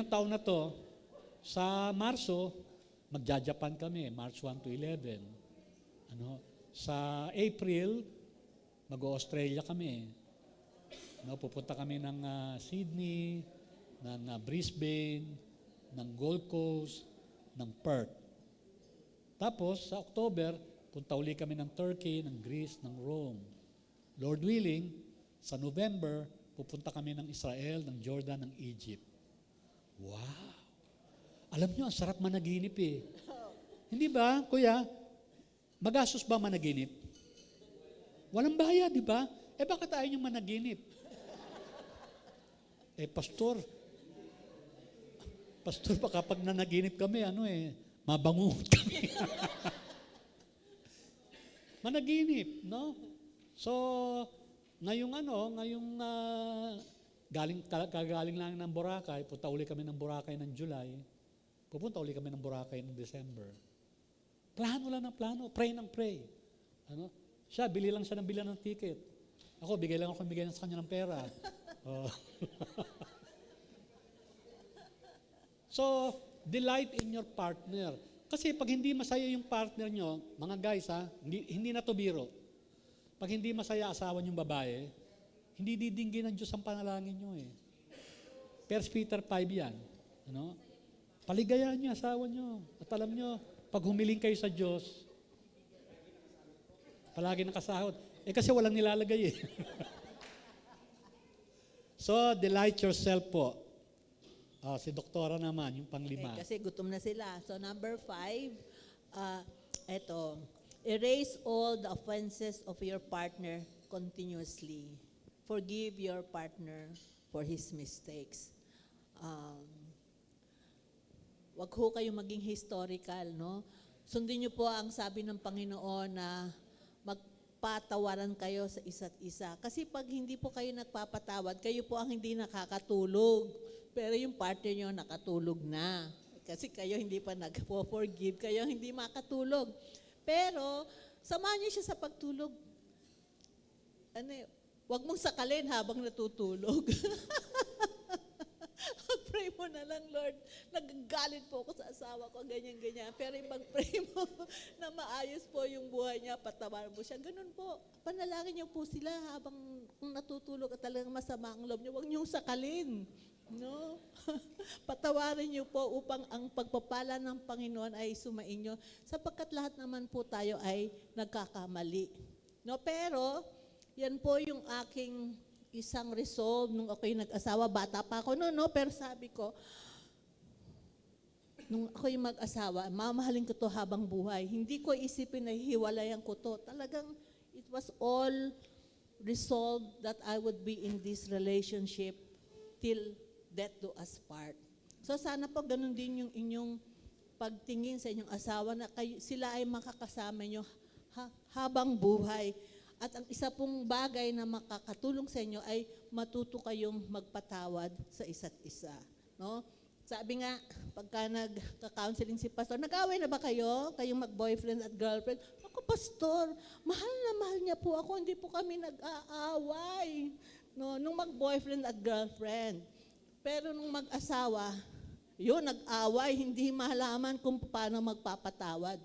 taon na to, sa Marso, magja-Japan kami, March 1 to 11. Sa April, mag-Australia kami. Pupunta kami ng Sydney, ng Brisbane, ng Gold Coast, ng Perth. Tapos, sa October, punta uli kami ng Turkey, ng Greece, ng Rome. Lord willing, sa November, pupunta kami ng Israel, ng Jordan, ng Egypt. Wow! Alam nyo, ang sarap managinip eh. Hindi ba, kuya? Magastos ba managinip? Walang bayad, di ba? Bakit ayaw nyo managinip? Pastor, baka pag nanaginip kami, mabangungot kami. Managinip, no? So, ngayong kagaling lang ng Boracay, punta uli kami ng Boracay ng July, pupunta uli kami ng Boracay ng December. Plano lang ng plano, pray ng pray. Siya, bili lang siya ng ticket. Ako, bigay lang sa kanya ng pera. So, delight in your partner. Kasi pag hindi masaya yung partner nyo, mga guys hindi na to biro. Pag hindi masaya asawa niyong babae, hindi didinggin ng Diyos ang panalangin nyo eh. 1 Peter 5 yan. Paligayaan niyo asawa nyo. At alam nyo, pag humiling kayo sa Diyos, palagi nakasahod. Kasi walang nilalagay eh. So, delight yourself po. Si Doktora naman, yung pang-5. Kasi gutom na sila. So number 5, erase all the offenses of your partner continuously. Forgive your partner for his mistakes. Wag ho kayo maging historical, no? Sundin niyo po ang sabi ng Panginoon na magpatawaran kayo sa isa't isa. Kasi pag hindi po kayo nagpapatawad, kayo po ang hindi nakakatulog. Pero yung partner niyo nakatulog na. Kasi kayo hindi pa nag-forgive, kayo hindi makatulog. Pero, samahan niyo siya sa pagtulog. Huwag mong sakalin habang natutulog. Pray mo na lang, Lord. Nagagalit po ako sa asawa ko, ganyan-ganyan. Pero ipag-pray mo na maayos po yung buhay niya, patawaran mo siya. Ganun po. Panalangin niyo po sila habang natutulog at talagang masama ang loob niyo. Huwag niyong sakalin. No? Patawarin niyo po upang ang pagpapala ng Panginoon ay sumainyo sapagkat lahat naman po tayo ay nagkakamali. No, pero yan po yung aking isang resolve nung ako'y nag-asawa. Bata pa ako noon, no? Pero sabi ko, nung ako'y mag-asawa, mamahalin ko to habang buhay. Hindi ko isipin na hiwalayan ko to. Talagang it was all resolved that I would be in this relationship till death do us part. So sana po ganun din yung inyong pagtingin sa inyong asawa na sila ay makakasama nyo habang buhay. At ang isa pong bagay na makakatulong sa inyo ay matuto kayong magpatawad sa isa't isa. No? Sabi nga, pagka nagka-counseling si pastor, nag-away na ba kayo? Kayong mag-boyfriend at girlfriend? Ako, pastor, mahal na mahal niya po ako, hindi po kami nag-aaway. No? Nung mag-boyfriend at girlfriend. Pero nung mag-asawa, yun, nag-away, hindi malaman kung paano magpapatawad.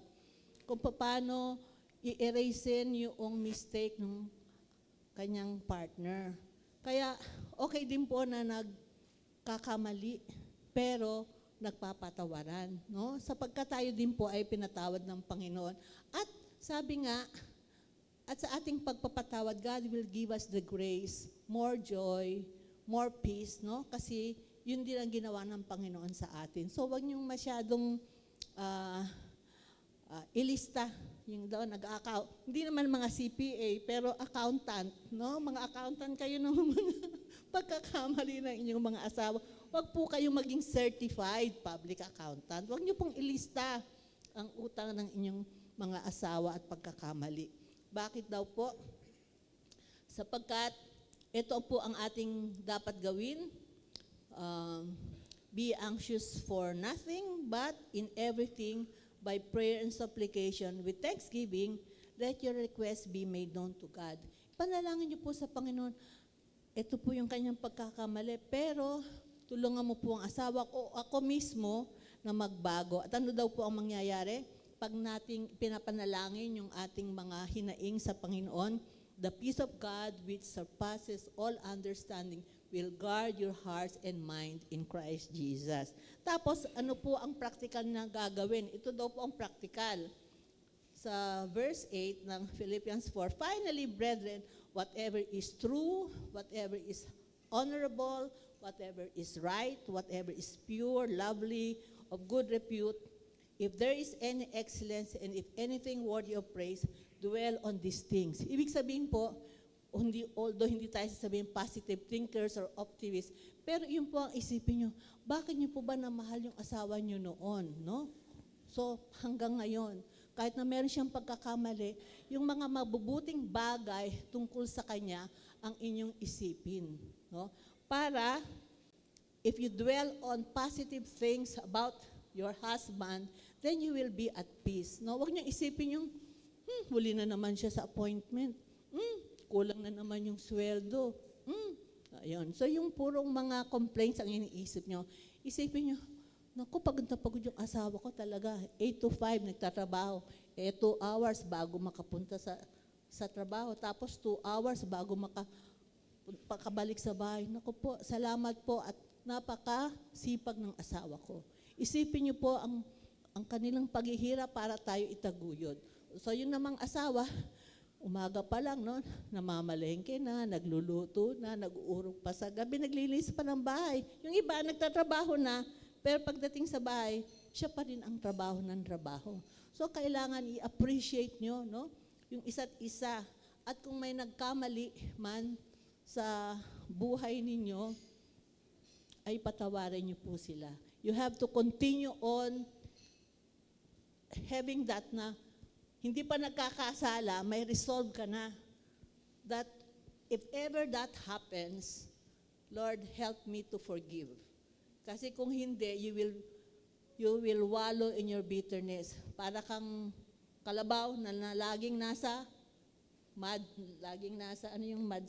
Kung paano i-erasein yung mistake ng kanyang partner. Kaya okay din po na nagkakamali, pero nagpapatawaran, no? Sapagkat tayo din po ay pinatawad ng Panginoon. At sabi nga, at sa ating pagpapatawad, God will give us the grace, more joy, more peace, no? Kasi yun din ang ginawa ng Panginoon sa atin. So wag niyong masyadong ilista yung daw nag-account. Hindi naman mga CPA, pero accountant, no? Mga accountant kayo ng mga pagkakamali ng inyong mga asawa. Huwag po kayong maging certified public accountant. Huwag niyo pong ilista ang utang ng inyong mga asawa at pagkakamali. Bakit daw po? Sapagkat ito po ang ating dapat gawin. Be anxious for nothing, but in everything, by prayer and supplication, with thanksgiving, let your request be made known to God. Panalangin niyo po sa Panginoon, ito po yung kanyang pagkakamali, pero tulungan mo po ang asawa ko, ako mismo, na magbago. At ano daw po ang mangyayari? Pag nating pinapanalangin yung ating mga hinaing sa Panginoon, the peace of God which surpasses all understanding will guard your hearts and mind in Christ Jesus. Tapos, ano po ang practical na gagawin? Ito daw po ang practical. Sa verse 8 ng Philippians 4, finally, brethren, whatever is true, whatever is honorable, whatever is right, whatever is pure, lovely, of good repute, if there is any excellence and if anything worthy of praise, dwell on these things. Ibig sabihin po, although hindi tayo sasabihin positive thinkers or optimists, pero yun po ang isipin nyo, bakit nyo po ba namahal yung asawa nyo noon, no? So, hanggang ngayon, kahit na meron siyang pagkakamali, yung mga mabubuting bagay tungkol sa kanya ang inyong isipin, no? Para, if you dwell on positive things about your husband, then you will be at peace, no? Huwag nyo isipin yung, huli na naman siya sa appointment, kulang na naman yung sweldo. Ayun. So yung purong mga complaints ang iniisip nyo, isipin nyo, naku, pagod na pagod yung asawa ko talaga. 8 to 5 nagtatrabaho. 2 hours bago makapunta sa trabaho. Tapos 2 hours bago makabalik sa bahay. Naku po, salamat po at napakasipag ng asawa ko. Isipin nyo po ang kanilang paghihirap para tayo itaguyod. So yun namang asawa, umaga pa lang, no, namamalengke na, nagluluto na, nag-uurong pa sa gabi, naglilis pa ng bahay. Yung iba, nagtatrabaho na, pero pagdating sa bahay, siya pa rin ang trabaho ng trabaho. So, kailangan i-appreciate nyo, no, yung isa't isa. At kung may nagkamali man sa buhay ninyo, ay patawarin nyo po sila. You have to continue on having that na hindi pa nagkakasala, may resolve ka na that if ever that happens, Lord, help me to forgive. Kasi kung hindi, you will wallow in your bitterness. Para kang kalabaw na laging nasa mud, laging nasa, ano yung mud?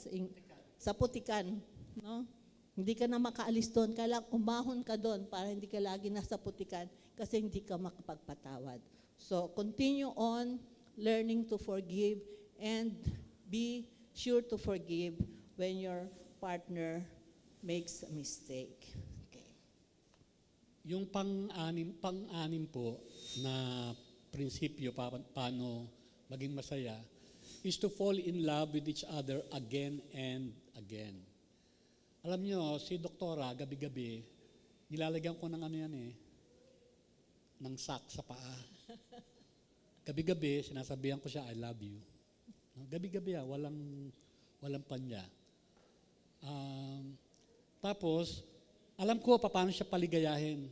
Sa putikan. No? Hindi ka na makaalis doon, kailangan umahon ka doon para hindi ka lagi nasa putikan kasi hindi ka makapagpatawad. So, continue on learning to forgive and be sure to forgive when your partner makes a mistake. Okay. Yung pang-anim po na prinsipyo paano maging masaya is to fall in love with each other again and again. Alam nyo, si doktora, gabi-gabi, nilalagyan ko ng ano yan ng sack sa paa. Gabi-gabi, sinasabihan ko siya, I love you. Gabi-gabi, walang panya. Tapos, alam ko paano siya paligayahin.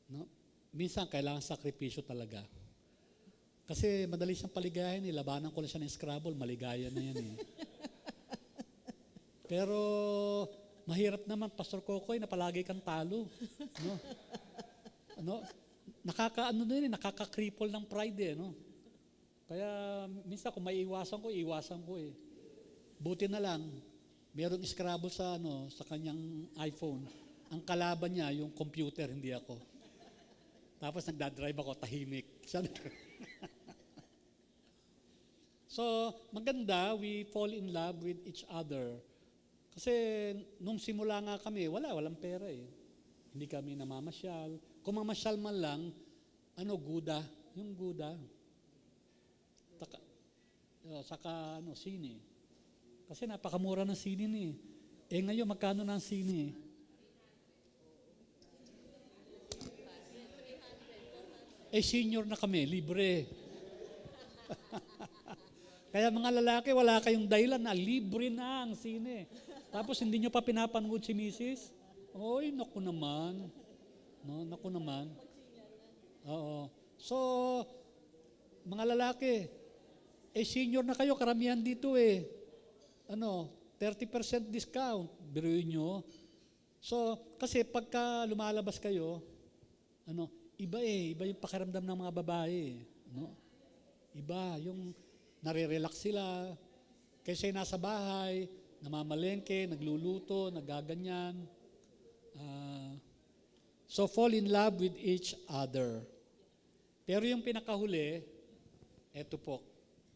No? Minsan, kailangan sakripisyo talaga. Kasi madali siyang paligayahin, labanan ko lang siya ng Scrabble, maligaya na yan . Pero, mahirap naman, Pastor Kokoy, na palagi kang talo. No? Nakaka-cripple ng pride no? Kaya minsan kung may iwasan ko Buti na lang, merong Scrabble sa kanyang iPhone. Ang kalaban niya, yung computer, hindi ako. Tapos nagdadrive ako, tahimik. So, maganda, we fall in love with each other. Kasi nung simula nga kami, walang pera eh. Hindi kami namamasyal. Kung mamasyal man lang, guda, yung guda. Saka sine. Kasi napakamura ng sine eh. Ngayon, magkano na ang sine? Senior na kami, libre. Kaya mga lalaki, wala kayong dahilan na libre na ang sine. Tapos hindi nyo pa pinapanood si Mrs. Oy, naku naman. No, naku naman. Oo. So, mga lalaki, senior na kayo, karamihan dito eh. 30% discount, biruin nyo. So, kasi pagka lumalabas kayo, iba yung pakiramdam ng mga babae. Iba, yung nare-relax sila, kasi nasa bahay, namamalengke, nagluluto, nagaganyan. So fall in love with each other. Pero yung pinakahuli, eto po,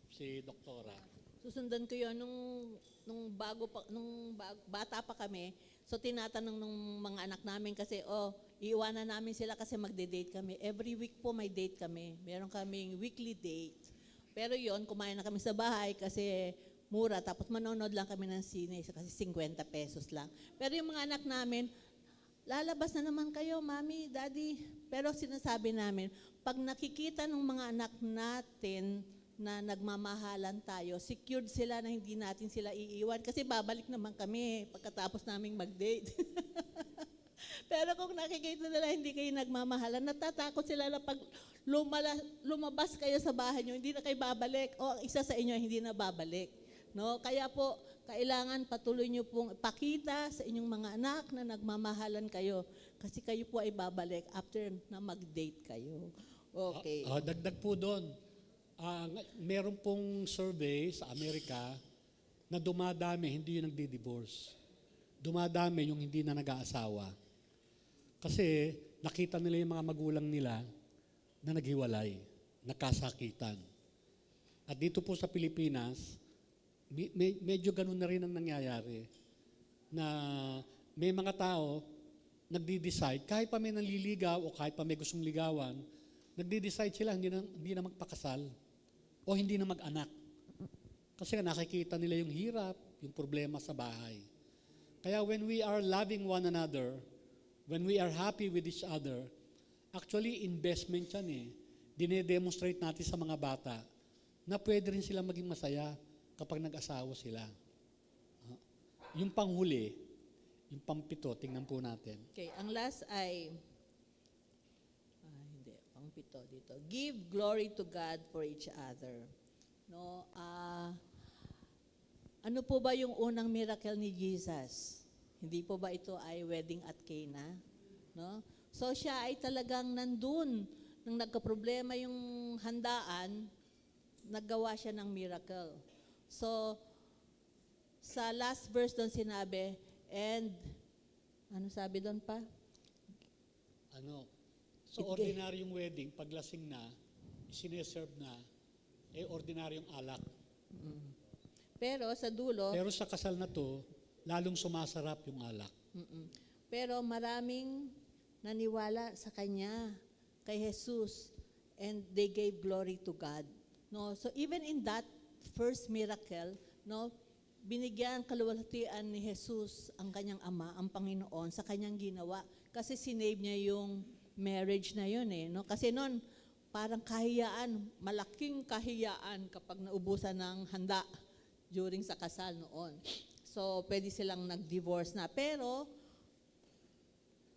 si Doktora. Susundan ko yun nung bata pa kami. So tinatanong ng mga anak namin kasi, iiwanan namin sila kasi magde-date kami. Every week po may date kami. Meron kaming weekly date. Pero yon kumain na kami sa bahay kasi mura. Tapos manonood lang kami ng sine kasi 50 pesos lang. Pero yung mga anak namin, lalabas na naman kayo, mami, daddy. Pero sinasabi namin, pag nakikita ng mga anak natin na nagmamahalan tayo, secured sila na hindi natin sila iiwan kasi babalik naman kami pagkatapos naming mag-date. Pero kung nakikita nila hindi kayo nagmamahalan, natatakot sila na pag lumabas kayo sa bahay nyo, hindi na kayo babalik o ang isa sa inyo hindi na babalik. No? Kaya po, kailangan patuloy nyo pong pakita sa inyong mga anak na nagmamahalan kayo kasi kayo po ay babalik after na mag-date kayo. Okay. Dagdag po doon. Meron pong survey sa Amerika na dumadami, hindi yung nagdi-divorce. Dumadami yung hindi na nag-aasawa. Kasi nakita nila yung mga magulang nila na naghiwalay, nagkasakitan. At dito po sa Pilipinas, medyo ganun na rin ang nangyayari. Na may mga tao nagdi-decide, kahit pa may nanliligaw o kahit pa may gustong ligawan, nagdi-decide sila hindi na magpakasal o hindi na mag-anak. Kasi nakikita nila yung hirap, yung problema sa bahay. Kaya when we are loving one another, when we are happy with each other, actually investment yan eh. Dine-demonstrate natin sa mga bata na pwede rin sila maging masaya kapag nag-asawa sila. Yung panghuli, yung pampito, tingnan po natin. Okay, ang last ay hindi, pangpito dito. Give glory to God for each other. No, ano po ba yung unang miracle ni Jesus? Hindi po ba ito ay wedding at Cana? No? So siya ay talagang nandun nang nagka-problema yung handaan, naggawa siya ng miracle. So sa last verse doon sinabi, and ano sabi doon pa? So ordinaryong wedding, paglasing na, sineserve na, ordinaryong alak. Pero sa dulo, Pero sa kasal na to, lalong sumasarap yung alak. pero maraming naniwala sa kanya, kay Jesus, and they gave glory to God. No, so even in that first miracle, no, binigyan kaluwalhatian ni Jesus ang kanyang ama, ang Panginoon sa kanyang ginawa kasi sinave niya yung marriage na yun eh, no? Kasi noon parang kahiyaan, malaking kahiyaan kapag naubusan ng handa during sa kasal noon. So, pwede silang nag-divorce na. Pero,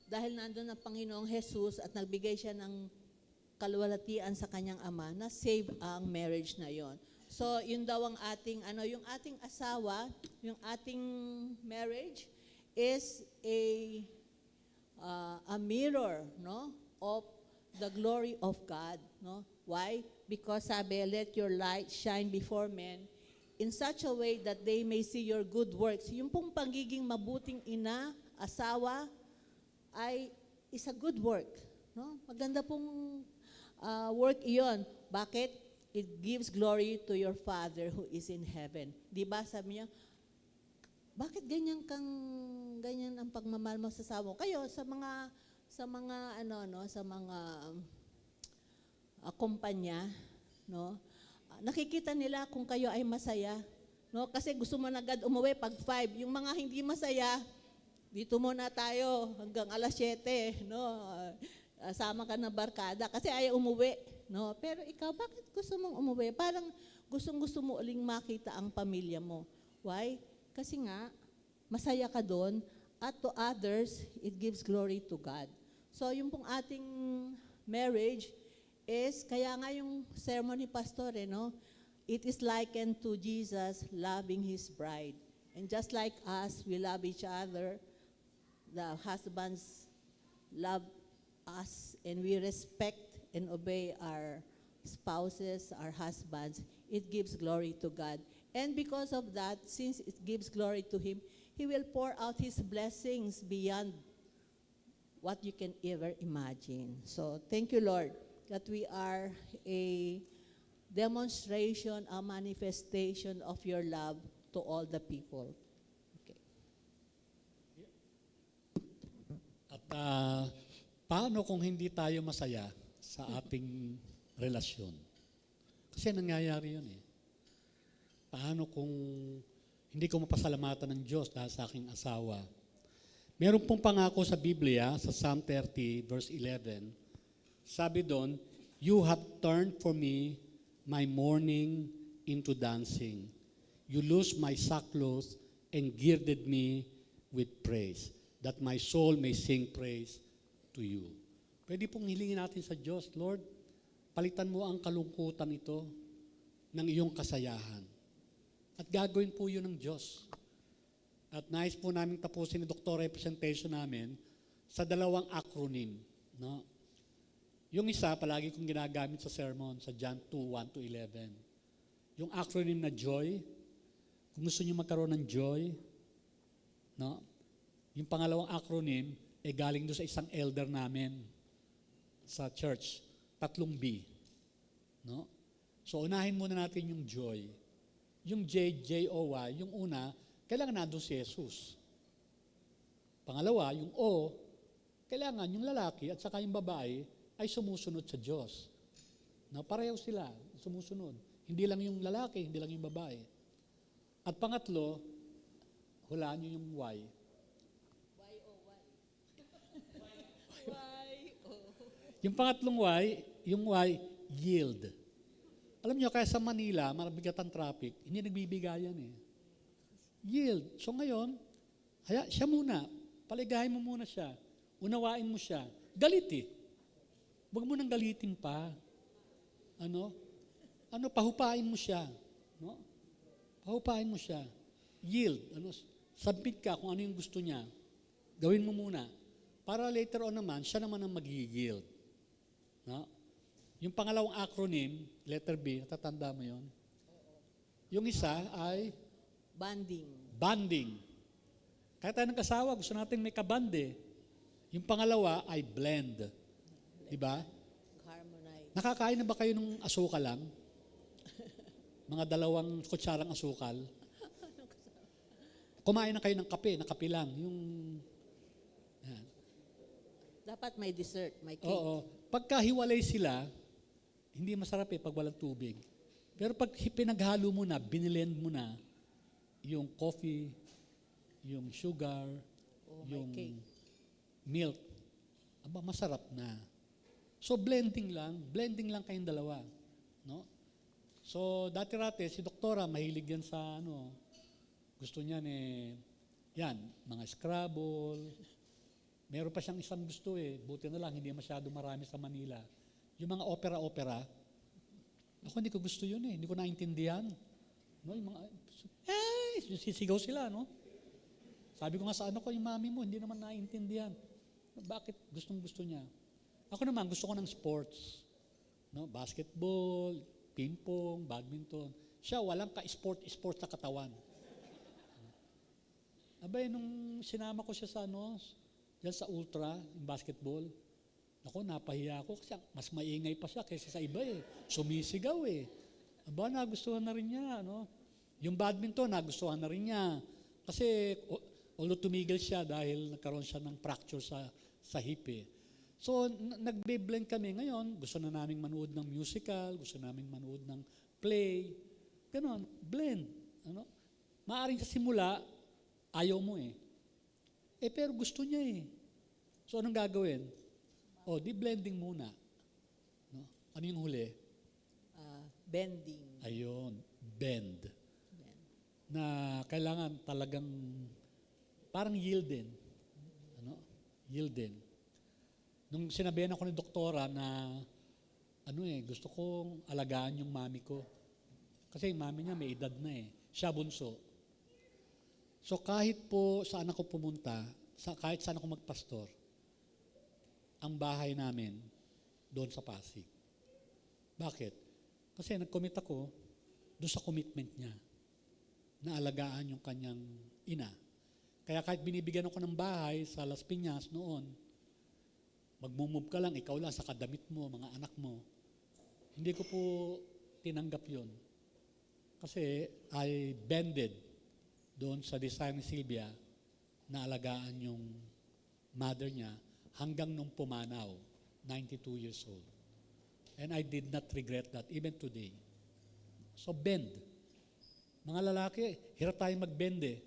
dahil nandun ang Panginoong Jesus at nagbigay siya ng kaluwalhatian sa kanyang ama, na-save ang marriage na yon. So, yun daw ang ating, yung ating asawa, yung ating marriage is a mirror, no, of the glory of God, no? Why? Because sabi, let your light shine before men in such a way that they may see your good works. Yung pong pagiging mabuting ina, asawa, ay is a good work. No? Maganda pong work iyon. Bakit? It gives glory to your Father who is in heaven. Di ba? Sabi niya, bakit ganyan ang pagmamahal mo sa asawa mo? Kayo sa mga ano no, sa mga kumpanya, no? Nakikita nila kung kayo ay masaya, no? Kasi gusto mo na agad umuwi pag 5. Yung mga hindi masaya, dito muna tayo hanggang alas 7, no? Sama ka na barkada kasi ayaw umuwi, no? Pero ikaw, bakit gusto mong umuwi? Parang gustong-gusto mo uling makita ang pamilya mo. Why? Kasi nga, masaya ka doon, at to others, it gives glory to God. So, yung pong ating marriage is, kaya nga yung sermon ni Pastor, no? It is likened to Jesus loving His bride. And just like us, we love each other, the husbands love us, and we respect and obey our spouses, our husbands, it gives glory to God. And because of that, since it gives glory to Him, He will pour out His blessings beyond what you can ever imagine. So, thank you, Lord, that we are a demonstration, a manifestation of your love to all the people. Okay. At paano kung hindi tayo masaya sa ating relasyon? Kasi nangyayari yun eh. Paano kung hindi ko mapasalamatan ng Diyos dahil sa aking asawa? Meron pong pangako sa Biblia, sa Psalm 30, verse 11. Sabi doon, "You have turned for me my mourning into dancing. You loosed my sackcloth and girded me with praise, that my soul may sing praise to you." Pwede pong hilingin natin sa Diyos, Lord, palitan mo ang kalungkutan ito ng iyong kasayahan. At gagawin po yun ng Diyos. At nais po namin tapusin yung doctoral presentation namin sa dalawang acronym. No? Yung isa, palagi kong ginagamit sa sermon, sa John 2:1-11. Yung acronym na joy, kung gusto niyo magkaroon ng joy, no? Yung pangalawang acronym, galing doon sa isang elder namin sa church, 3 B. No? So unahin muna natin yung joy. Yung J, J-O-Y, yung una, kailangan nandun si Jesus. Pangalawa, yung O, kailangan yung lalaki at saka yung babae ay sumusunod sa Diyos. No, pareho sila, sumusunod. Hindi lang yung lalaki, hindi lang yung babae. At pangatlo, hulaan nyo yung Y. Yung pangatlong Y, yung Y, yield. Alam nyo, kaya sa Manila, mabigat ang traffic, hindi nagbibigayan eh. Yield. So ngayon, siya muna. Paligahin mo muna siya. Unawain mo siya. Galit eh. Huwag mo nang galitin pa. Pahupain mo siya. No? Pahupain mo siya. Yield. Submit ka kung ano yung gusto niya. Gawin mo muna. Para later on naman, siya naman ang mag-yield. No? Yung pangalawang acronym, letter B, natatanda mo yun? Yung isa ay bonding. Kaya tayo ng kasawa, gusto natin may kabande. Yung pangalawa ay blend. Di ba? Harmonize. Nakakain na ba kayo ng asukal lang? Mga 2 kutsarang asukal? Kumain na kayo ng kape, na kape lang. Yan. Dapat may dessert, may cake. Oo. Pagka hiwalay sila, hindi masarap pag walang tubig. Pero pag pinaghalo mo na, binilend mo na, yung coffee, yung sugar, yung cake. milk, masarap na. So blending lang kayong dalawa. No? So dati-rati, si doktora, mahilig yan sa gusto niyan yan, mga Scrabble. Meron pa siyang isang gusto buti na lang, hindi masyado marami sa Manila. Yung mga opera-opera, ako hindi ko gusto yun hindi ko naintindihan. No, yung mga, sisigaw sila, no? Sabi ko nga sa yung mami mo, hindi naman naintindihan. Bakit gustong-gusto niya? Ako naman, gusto ko ng sports. No? Basketball, ping-pong, badminton. Siya, walang ka-sport sa katawan. Abay, nung sinama ko siya sa yan sa ultra, yung basketball, ako, napahiya ako kasi mas maingay pa siya kaysa sa iba Sumisigaw Aba, nagustuhan na rin niya, Yung badminton, nagustuhan na rin niya. Kasi although tumigil siya dahil nagkaroon siya ng fracture sa hip eh. So nagbe-blend kami ngayon, gusto na naming manood ng musical, gusto naming manood ng play. Ganon, blend. Ano? Maaring sa simula, ayaw mo eh. Pero gusto niya eh. So anong gagawin? Di blending muna. No? Ano yung huli? Bending. Ayun, bend. Bend. Na kailangan talagang parang yieldin. Ano? Yieldin. Nung sinabihan ako ni doktora na gusto kong alagaan yung mami ko. Kasi yung mami niya may edad na eh. Siya bunso. So kahit po saan ako pumunta, kahit saan ako magpastor, ang bahay namin doon sa Pasig. Bakit? Kasi nag-commit ako doon sa commitment niya na alagaan yung kanyang ina. Kaya kahit binibigyan ako ng bahay sa Las Piñas noon, magmumove ka lang, ikaw lang sa kadamit mo, mga anak mo. Hindi ko po tinanggap yon. Kasi I bended doon sa desire ni Sylvia na alagaan yung mother niya hanggang nung pumanaw, 92 years old. And I did not regret that even today. So bend. Mga lalaki, hirap tayong mag-bend eh.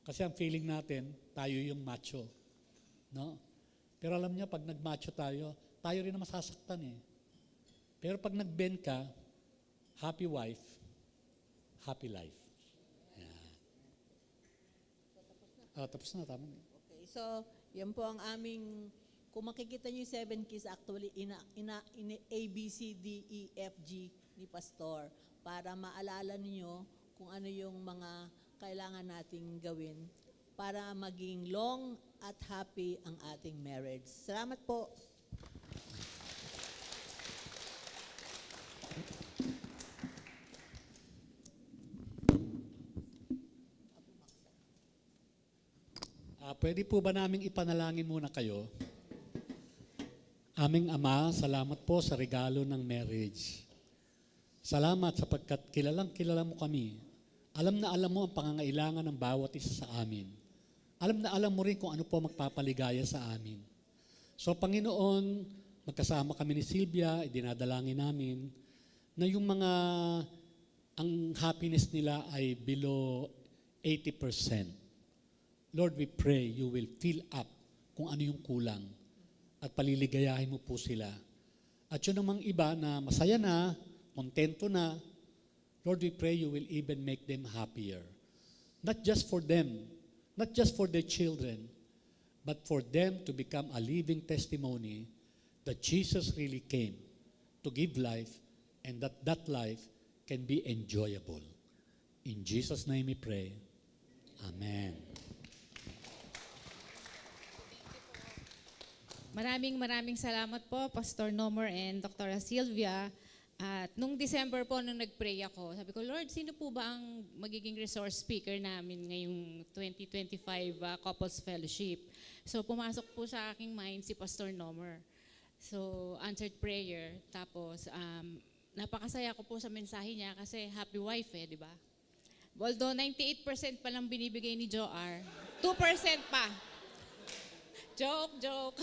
Kasi ang feeling natin, tayo yung macho. No? Pero alam niya, pag nag-macho tayo rin na masasaktan eh. Pero pag nag-bend ka, happy wife, happy life. Yan. Tapos na, tama na. Okay, so yan po ang aming, kung makikita niyo yung 7 keys, actually, A, B, C, D, E, F, G ni Pastor para maalala niyo kung ano yung mga kailangan nating gawin para maging long at happy ang ating marriage. Salamat po. Pwede po ba naming ipanalangin muna kayo? Aming Ama, salamat po sa regalo ng marriage. Salamat sapagkat kilala mo kami. Alam na alam mo ang pangangailangan ng bawat isa sa amin. Alam na alam mo rin kung ano po magpapaligaya sa amin. So Panginoon, magkasama kami ni Sylvia, idinadalangin namin na yung ang happiness nila ay below 80%. Lord, we pray you will fill up kung ano yung kulang at paliligayahin mo po sila. At yun namang iba na masaya na, kontento na, Lord, we pray you will even make them happier. Not just for them, not just for their children, but for them to become a living testimony that Jesus really came to give life and that life can be enjoyable. In Jesus' name we pray. Amen. Maraming salamat po, Pastor Nomer and Dr. Sylvia. At nung December po, nung nag-pray ako, sabi ko, Lord, sino po ba ang magiging resource speaker namin ngayong 2025 Couples Fellowship? So pumasok po sa aking mind si Pastor Nomer. So answered prayer. Tapos napakasaya ko po sa mensahe niya kasi happy wife di ba? Although 98% pa lang binibigay ni Joar, 2% pa. Joke.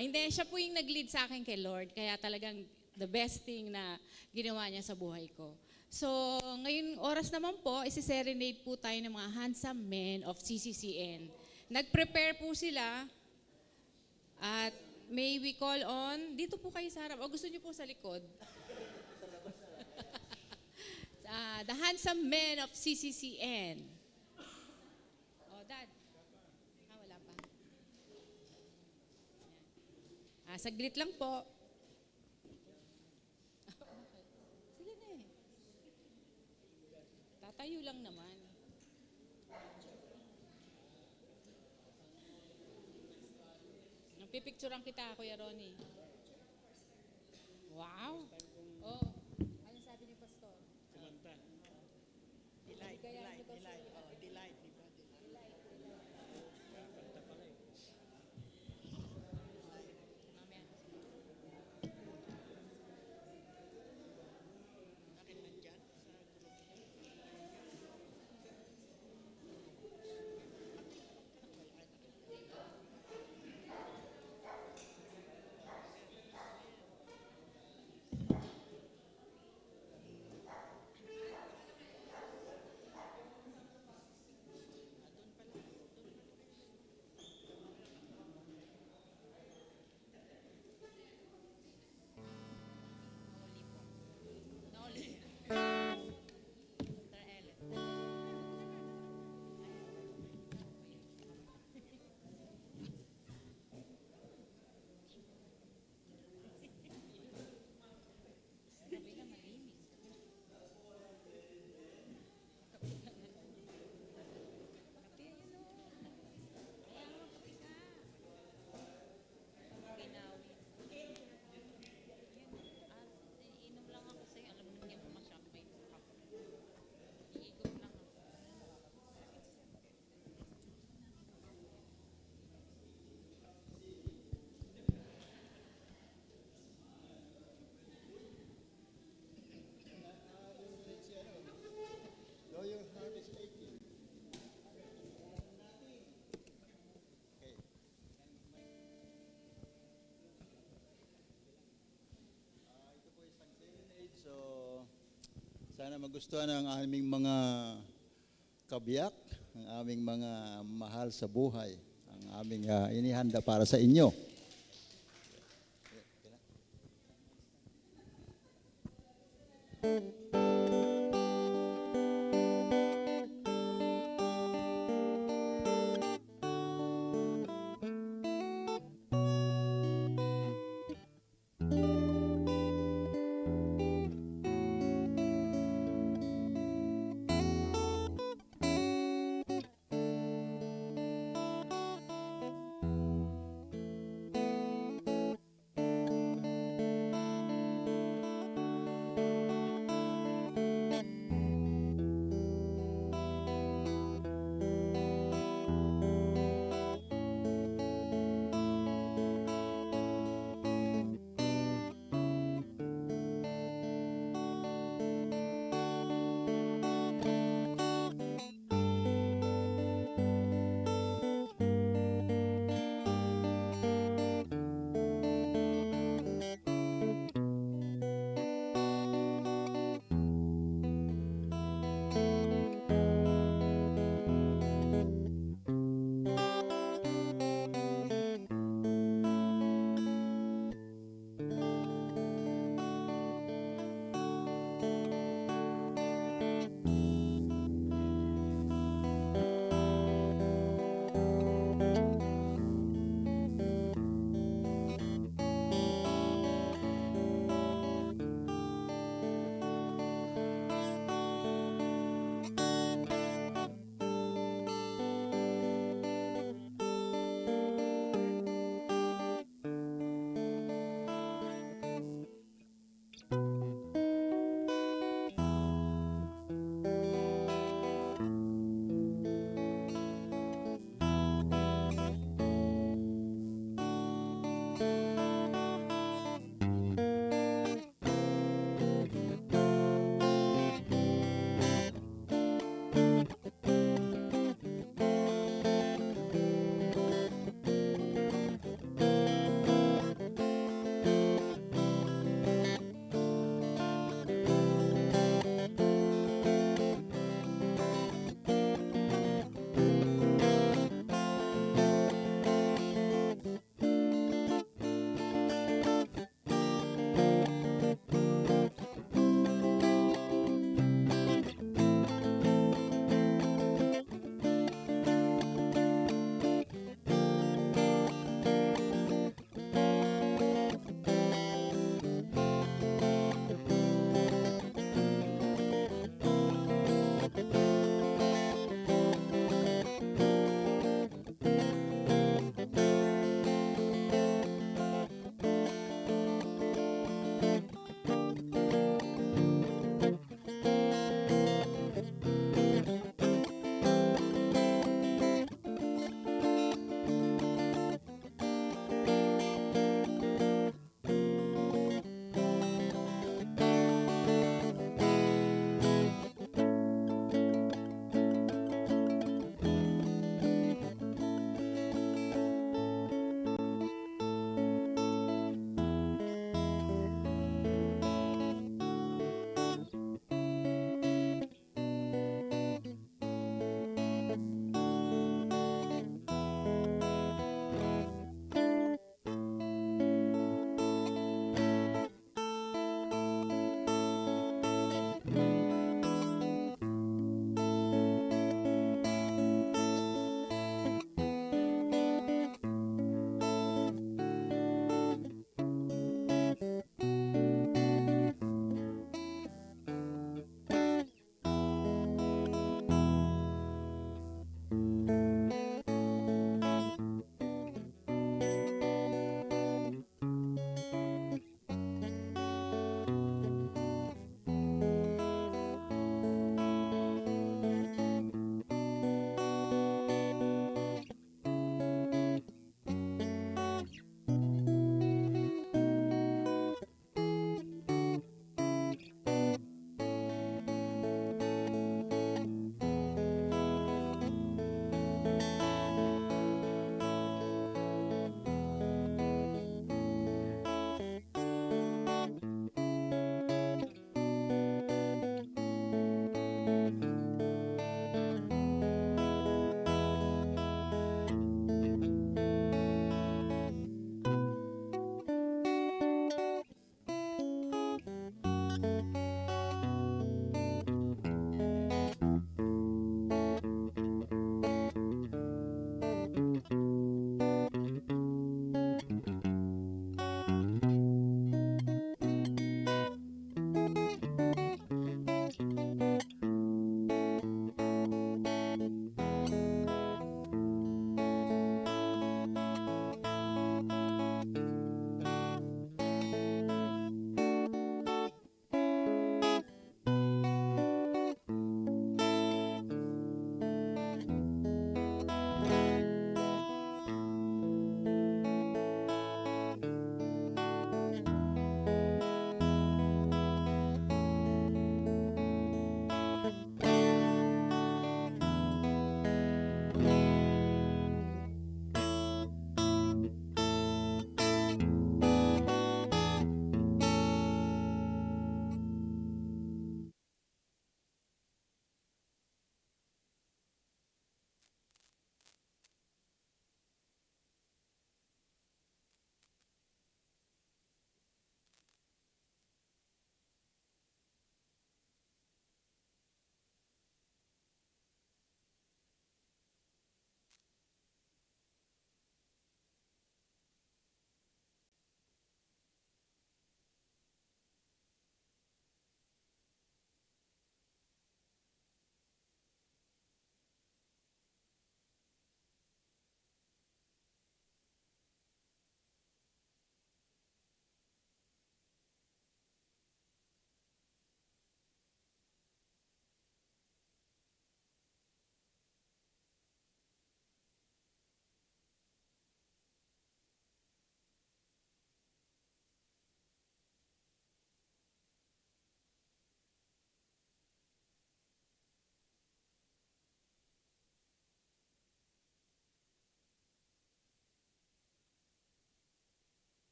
Hindi, siya po yung nag-lead sa akin kay Lord. Kaya talagang the best thing na ginawa niya sa buhay ko. So, ngayon oras naman po, isi-serenade po tayo ng mga handsome men of CCCN. Nag-prepare po sila at may we call on, dito po kayo sa harap, o gusto niyo po sa likod? The handsome men of CCCN. Oh, Dad. Wala pa. Saglit lang po. Sige na eh. Tatayo lang naman. Pipicturean kita, Kuya Ronnie. Wow. Oh, ano sabi ni Pastor? Kumanta. Delight. Oh, delight. Mamaya. magustuhan ng aming mga kabiyak, ang aming mga mahal sa buhay, ang aming inihanda para sa inyo.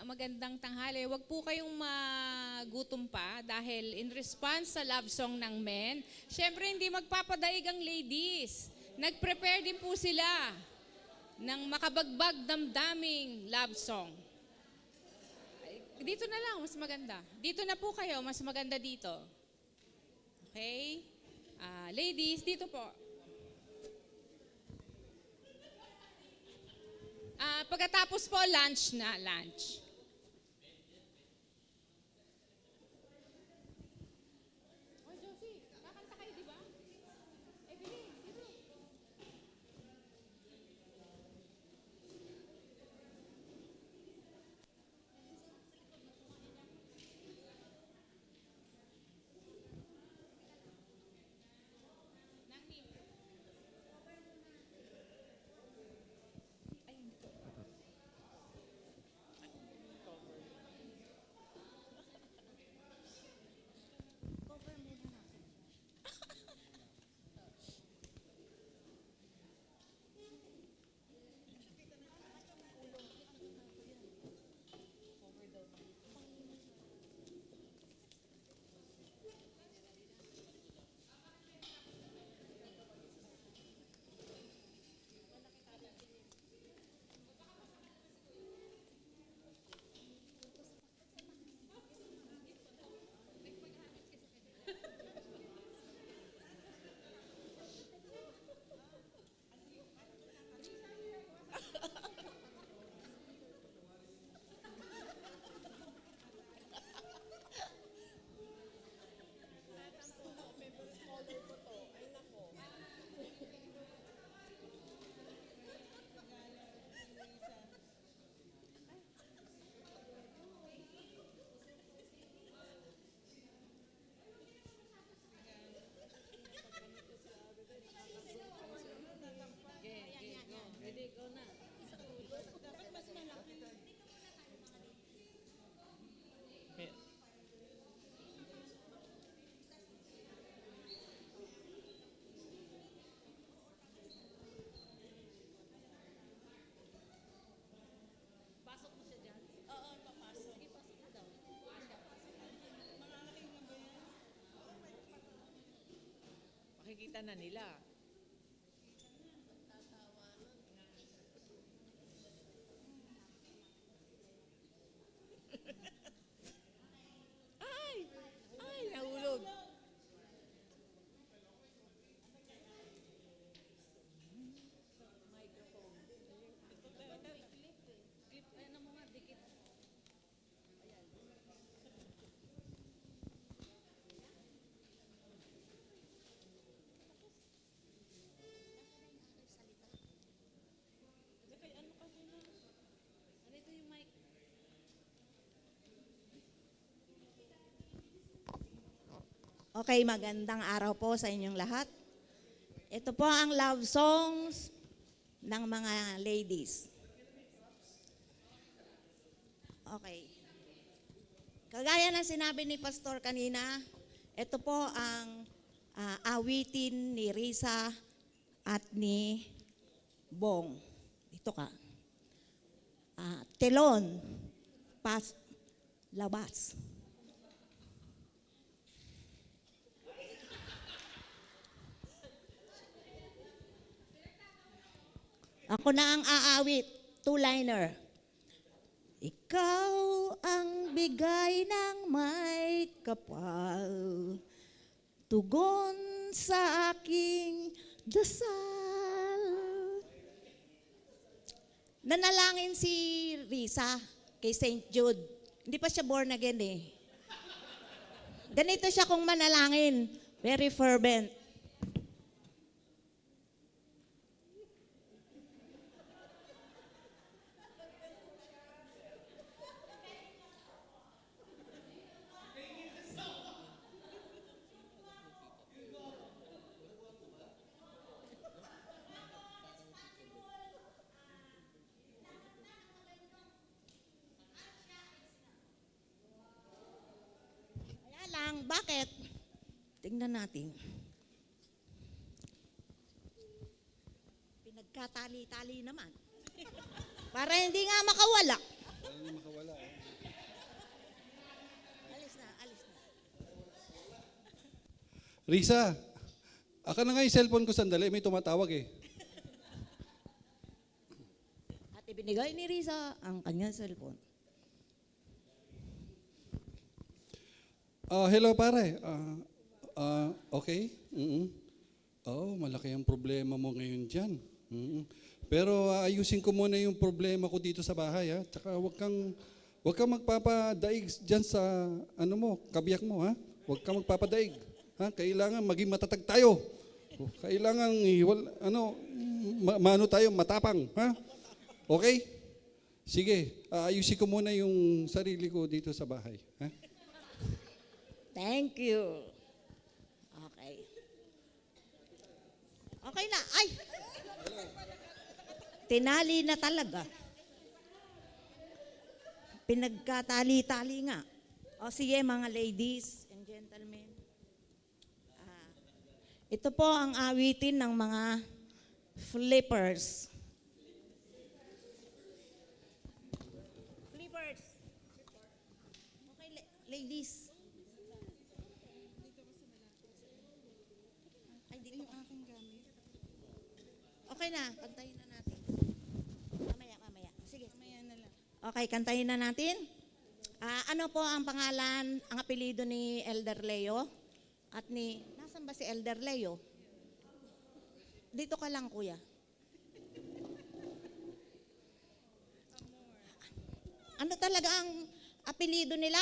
magandang tanghali. Huwag po kayong magutom pa dahil in response sa love song ng men, syempre hindi magpapadaig ang ladies. Nag-prepare din po sila ng makabagbag damdaming love song. Dito na lang, mas maganda. Dito na po kayo, mas maganda dito. Okay? Ladies, dito po. Pagkatapos po, lunch na, lunch. Makikita na nila. Ay, nahulog. Okay, magandang araw po sa inyong lahat. Ito po ang love songs ng mga ladies. Okay. Kagaya ng sinabi ni Pastor kanina, ito po ang awitin ni Risa at ni Bong. Dito ka. Telon, labas. Ako na ang aawit, two-liner. Ikaw ang bigay ng may kapal, tugon sa aking dasal. Nanalangin si Risa kay St. Jude. Hindi pa siya born again eh. Ganito siya kung manalangin, very fervent. Bakit? Tingnan natin. Pinagkatali-tali naman. Para hindi nga makawala. Alis na, alis na. Risa, aka na nga yung cellphone ko sandali, may tumatawag eh. At ibinigay ni Risa ang kanyang cellphone. Hello pare. Okay. Oh, malaki ang problema mo ngayon dyan. Pero ayusin ko muna yung problema ko dito sa bahay ha. Tsaka wag kang magpapadaig dyan sa ano mo, kabiyak mo ha. Wag kang magpapadaig. Ha? Kailangan maging matatag tayo. Kailangan maano tayo, matapang, ha? Okay? Sige, ayusin ko muna yung sarili ko dito sa bahay, ha? Thank you. Okay. Okay na. Ay! Tinali na talaga. Pinagkatali-tali nga. O sige mga ladies and gentlemen. Ito po ang awitin ng mga flippers. Flippers. Okay, ladies. Ay, dito yung aking gamit. Okay na, kantahin na natin. Mamaya. Sige. Mamaya na lang. Okay, kantahin na natin. Ano po ang pangalan, ang apelido ni Elder Leo? At nasan ba si Elder Leo? Dito ka lang, kuya. Ano talaga ang apelido nila?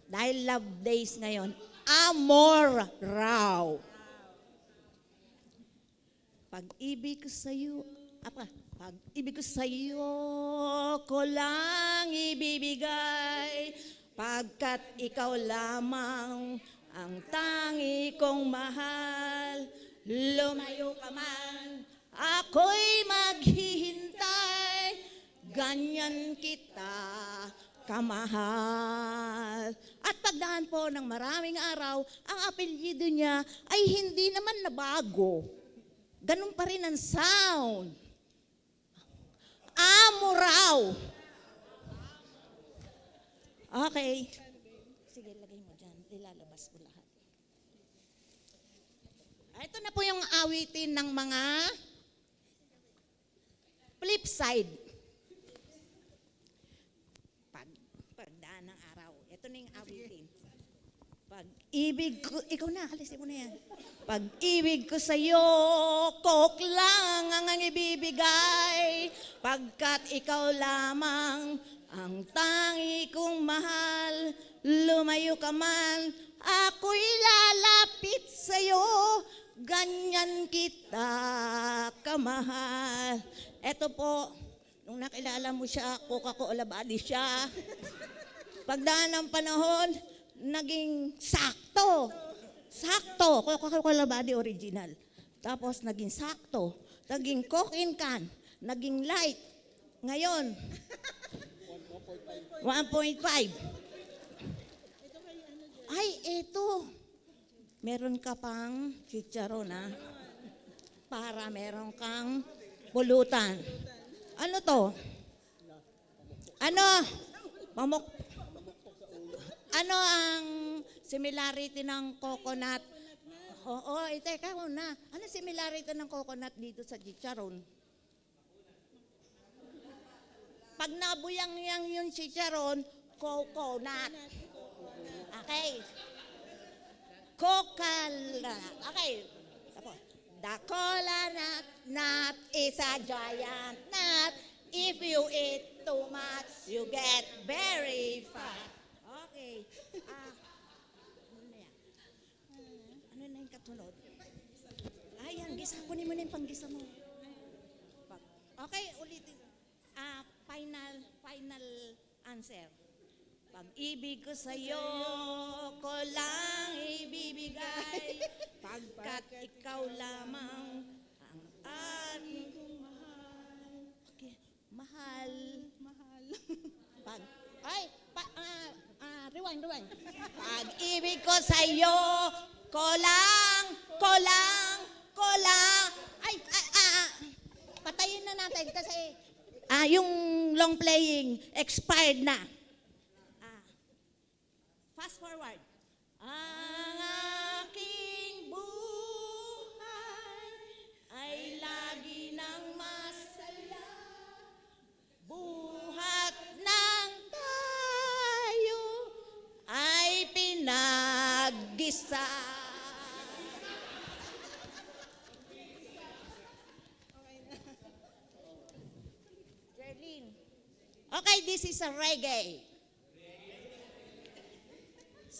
Dahil love days ngayon, Amor raw. Pag-ibig ko sa'yo, pag-ibig ko sa'yo ko lang ibibigay, pagkat ikaw lamang ang tangi kong mahal. Lumayo ka man, ako'y maghihintay, ganyan kita kamahal. At pagdaan po ng maraming araw, ang apelyido niya ay hindi naman nabago. Ganun pa rin ang sound. Amo raw. Okay. Sige, lagay mo dyan. Ilalabas ko lahat. Ito na po yung awitin ng mga flip side. Pagdaan ng araw. Ito na yung awitin. Pag-ibig ko, ikaw na, alisin mo na yan. Pag-ibig ko sa'yo, coke lang ang ibibigay, pagkat ikaw lamang ang tangi kong mahal. Lumayo ka man, ako'y lalapit sa'yo, ganyan kita kamahal. Eto po, nung nakilala mo siya, Coca-Cola body siya. Pagdaan ng panahon, naging sakto. Sakto, Coca-Cola body original. Tapos naging sakto, naging Coke in can, naging light. Ngayon, 1.5. Ay, eto. Meron ka pang chicharon, ha? Para meron kang pulutan. Ano to? Ano? Ano ang similarity ng coconut? Oo, teka muna. Ano similarity ng coconut dito sa chicharon? Pag nabuyang yung chicharon, coconut. Okay. Coconut. Okay. The coconut nut is a giant nut. If you eat too much, you get very fat. Okay. Ano na yan? Ano na yung katunod? Ayan, gisa. Kunin mo na yung panggisa mo. Okay, ulitin. Final answer. Pag-ibig ko sa'yo, ko lang ibibigay, pagkat ikaw lamang ang ating mahal. Okay, mahal. Rewind. Pag-ibig ko sa'yo, ko lang. Ay, patayin na natin kasi Yung long playing, expired na. Fast forward. Ang aking buhay ay lagi ng masaya. Buhat ng tayo ay pinaggisa. Jerlyn. Okay, this is a reggae.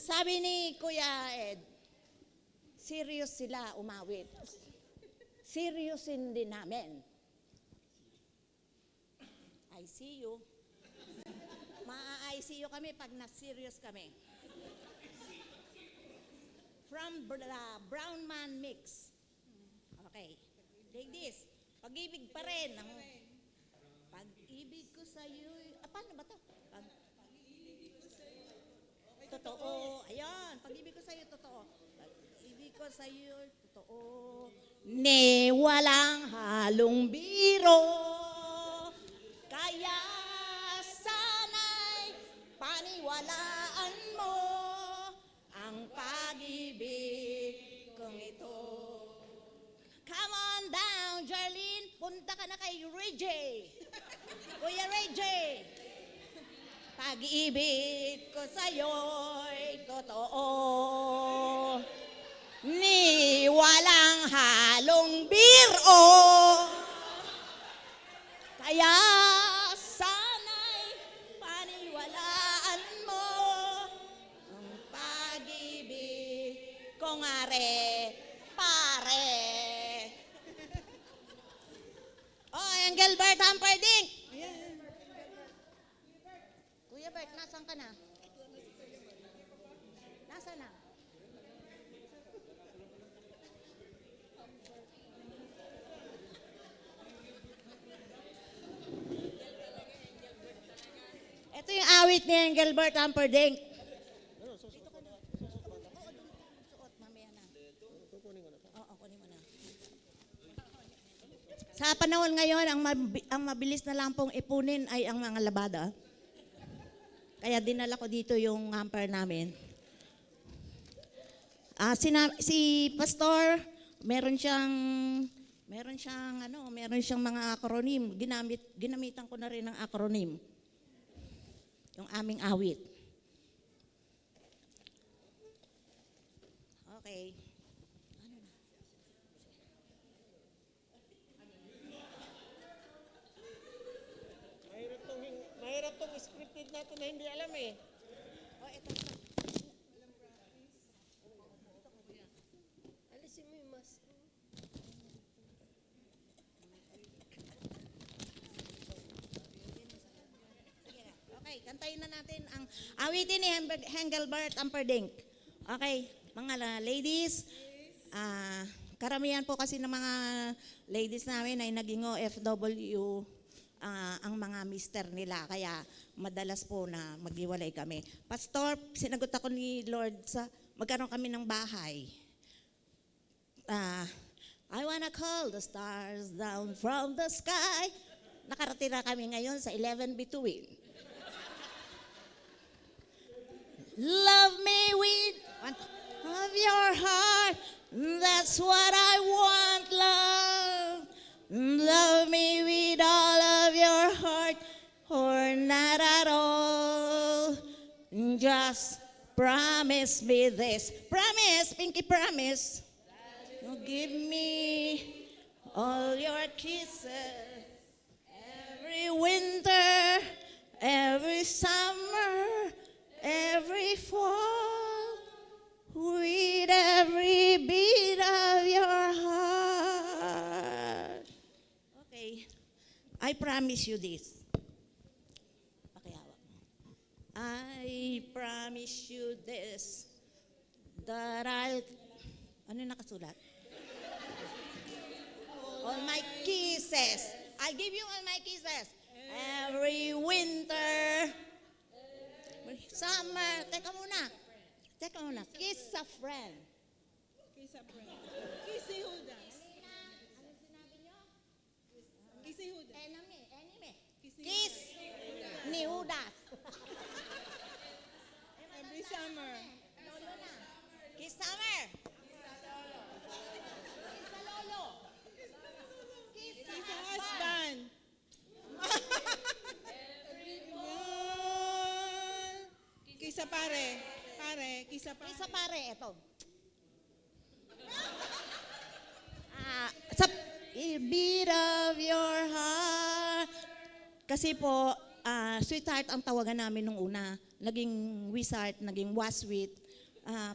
Sabi ni Kuya Ed, serious sila umawit. Seryosin din namin. I see you. Ma-ICU kami pag na-serious kami. From the Brown Man Mix. Okay. Ladies, pag-ibig pa rin. Pag-ibig ko sa'yo. Paano ba to? Totoo. Ayan, pag-ibig ko sa'yo, totoo. Pag-ibig ko sa'yo, totoo. Ni walang halong biro. Kaya sana'y paniwalaan mo ang pag-ibig kong ito. Come on down, Jarlene. Punta ka na kay Ray J. Kuya Ray J. Pag-ibig ko sa'yo'y totoo. Ni walang halong biro. Kaya sana'y paniwalaan mo ang pag-ibig kong pare. Oh, Engelbert Humperdinck. Kuya Bert, nasan ka na? Nasaan na? Ito yung awit ni Engelbert Humperdinck. Suot, mamaya na. Oo, kunin mo na. Sa panahon ngayon, ang mabilis na lang pong ipunin ay ang mga labada. Kaya dinala ko dito yung hamper namin. Si Pastor, meron siyang mga acronym. Ginamitan ko na rin ng acronym. Yung aming awit. Okay. Mahirap tong scripted natin na hindi alam eh. Oh, ito. Alisin mo yung mask. Okay, kantayin na natin ang awitin ni Engelbert Humperdinck. Okay, mga ladies, karamihan po kasi ng mga ladies namin ay naging OFW ang mga mister nila. Kaya madalas po na maghiwalay kami. Pastor, sinagot ako ni Lord sa magkaroon kami ng bahay. I wanna call the stars down from the sky. Nakaratira kami ngayon sa 11 Bituin. Love me with of your heart. That's what I want, love. Love me with all of your heart or not at all. Just promise me this. Promise, pinky promise. You give me all your kisses. Every winter, every summer, every fall, with every beat of your heart. Okay, I promise you this. Pakihawak mo. I promise you this, that I'll, ano nakasulat? All my kisses. I'll give you all my kisses. Every winter, summer. Teka muna. Kiss a friend. Kiss a friend. Kissy Judas. Ano sinabi niyo? Kissy Judas. Enemy. Kiss ni Judas. Every summer. Kiss Summer. Kiss sa Sa husband. husband. Yun. Kisa pare. Pare, kisa pare. Kiss sa pare, eto. Sa beat of your heart. Kasi po, sweetheart ang tawagan namin nung una. Naging wizard, naging waswit.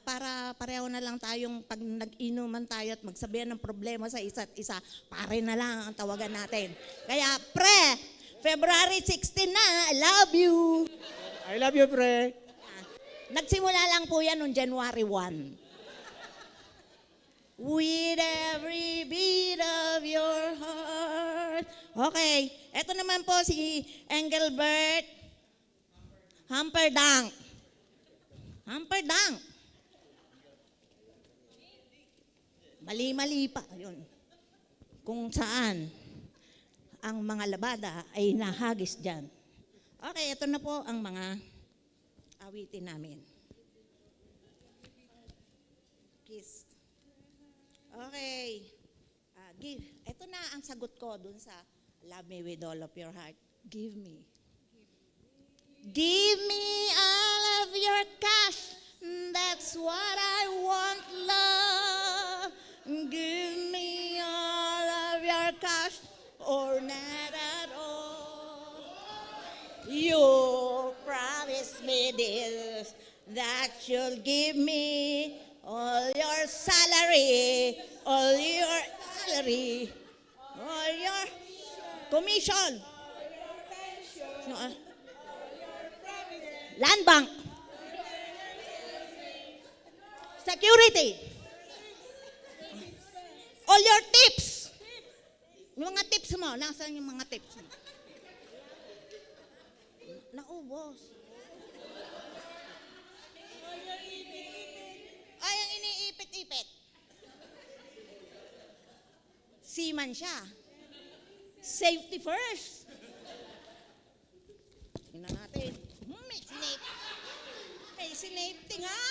Para pareho na lang tayong pag nag-inuman tayo at magsabihan ng problema sa isa't isa, pare na lang ang tawagan natin. Kaya, pre, February 16 na, I love you. I love you, pre. Nagsimula lang po yan noong January 1. With every beat of your heart. Okay, eto naman po si Engelbert Humperdinck. Humperdinck. Mali-mali pa. Yun. Kung saan ang mga labada ay nahagis dyan. Okay, ito na po ang mga awitin namin. Kiss. Okay. Ito na ang sagot ko dun sa love me with all of your heart. Give me. Give me all of your cash. That's what I want, love. Give me all of your cash or not at all. You promised me this, that you'll give me all your salary, all your commission, no, land bank, security, all your tips. Yung mga tips mo, nasaan yung mga tips mo? Naubos. Ay, ang iniipit-ipit. Seaman siya. Safety first. Tingnan natin. May safety nga.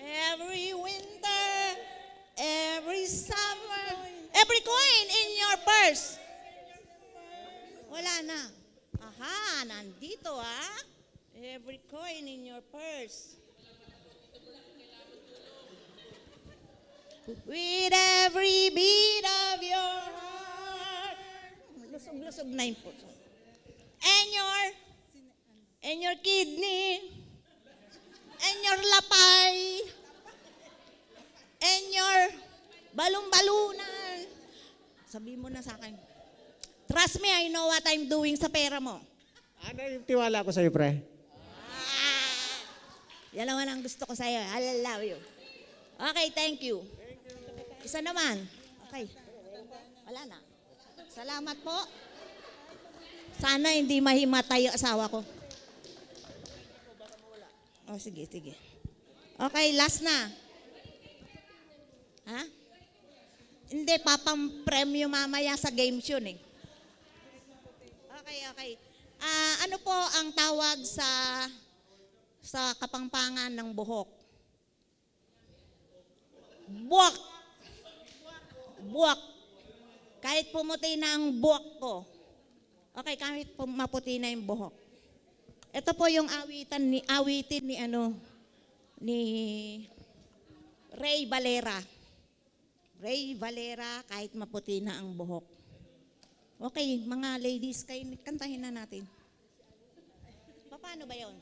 Every winter, every summer, every coin in your purse. Wala na. Aha, nandito Every coin in your purse. With every beat of your heart. Lusog-lusog na yung puso. And your kidney. And your lapay. And your balong-balunan. Sabi mo na sa akin, trust me, I know what I'm doing sa pera mo. Ano yung tiwala ko sa'yo, pre? Yan naman ang gusto ko sa'yo. I love you. Okay, thank you. Isa naman. Okay. Wala na. Salamat po. Sana hindi mahimatay yung asawa ko. Oh, sige. Okay, last na. Ha? Hindi, papam-premyo mamaya sa games yun eh. Okay. Ano po ang tawag sa kapangpangan ng buhok? Buwak. Kahit pumuti na ang buhok ko. Okay, kahit maputi na yung buhok. Ito po yung awitin ni Ray Valera. Ray Valera, kahit maputi na ang buhok. Okay, mga ladies, kayo kantahin na natin. Paano ba yun?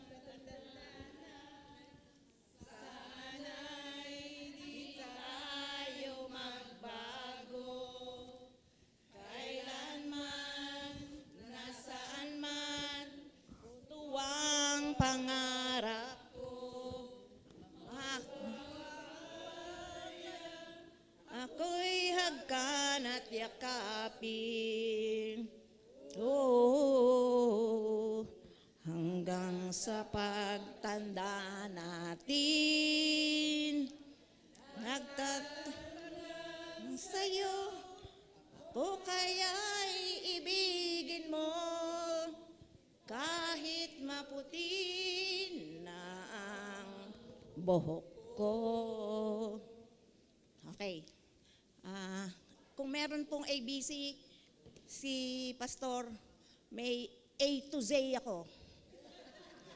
Pangarap ko, ako'y hagkan at yakapin, hanggang sa pagtanda natin, nagtatanong sa'yo, ko kaya'y ibigin mo kahit maputi na ang buhok ko. Okay. Kung meron pong ABC, si Pastor, may A to Z ako.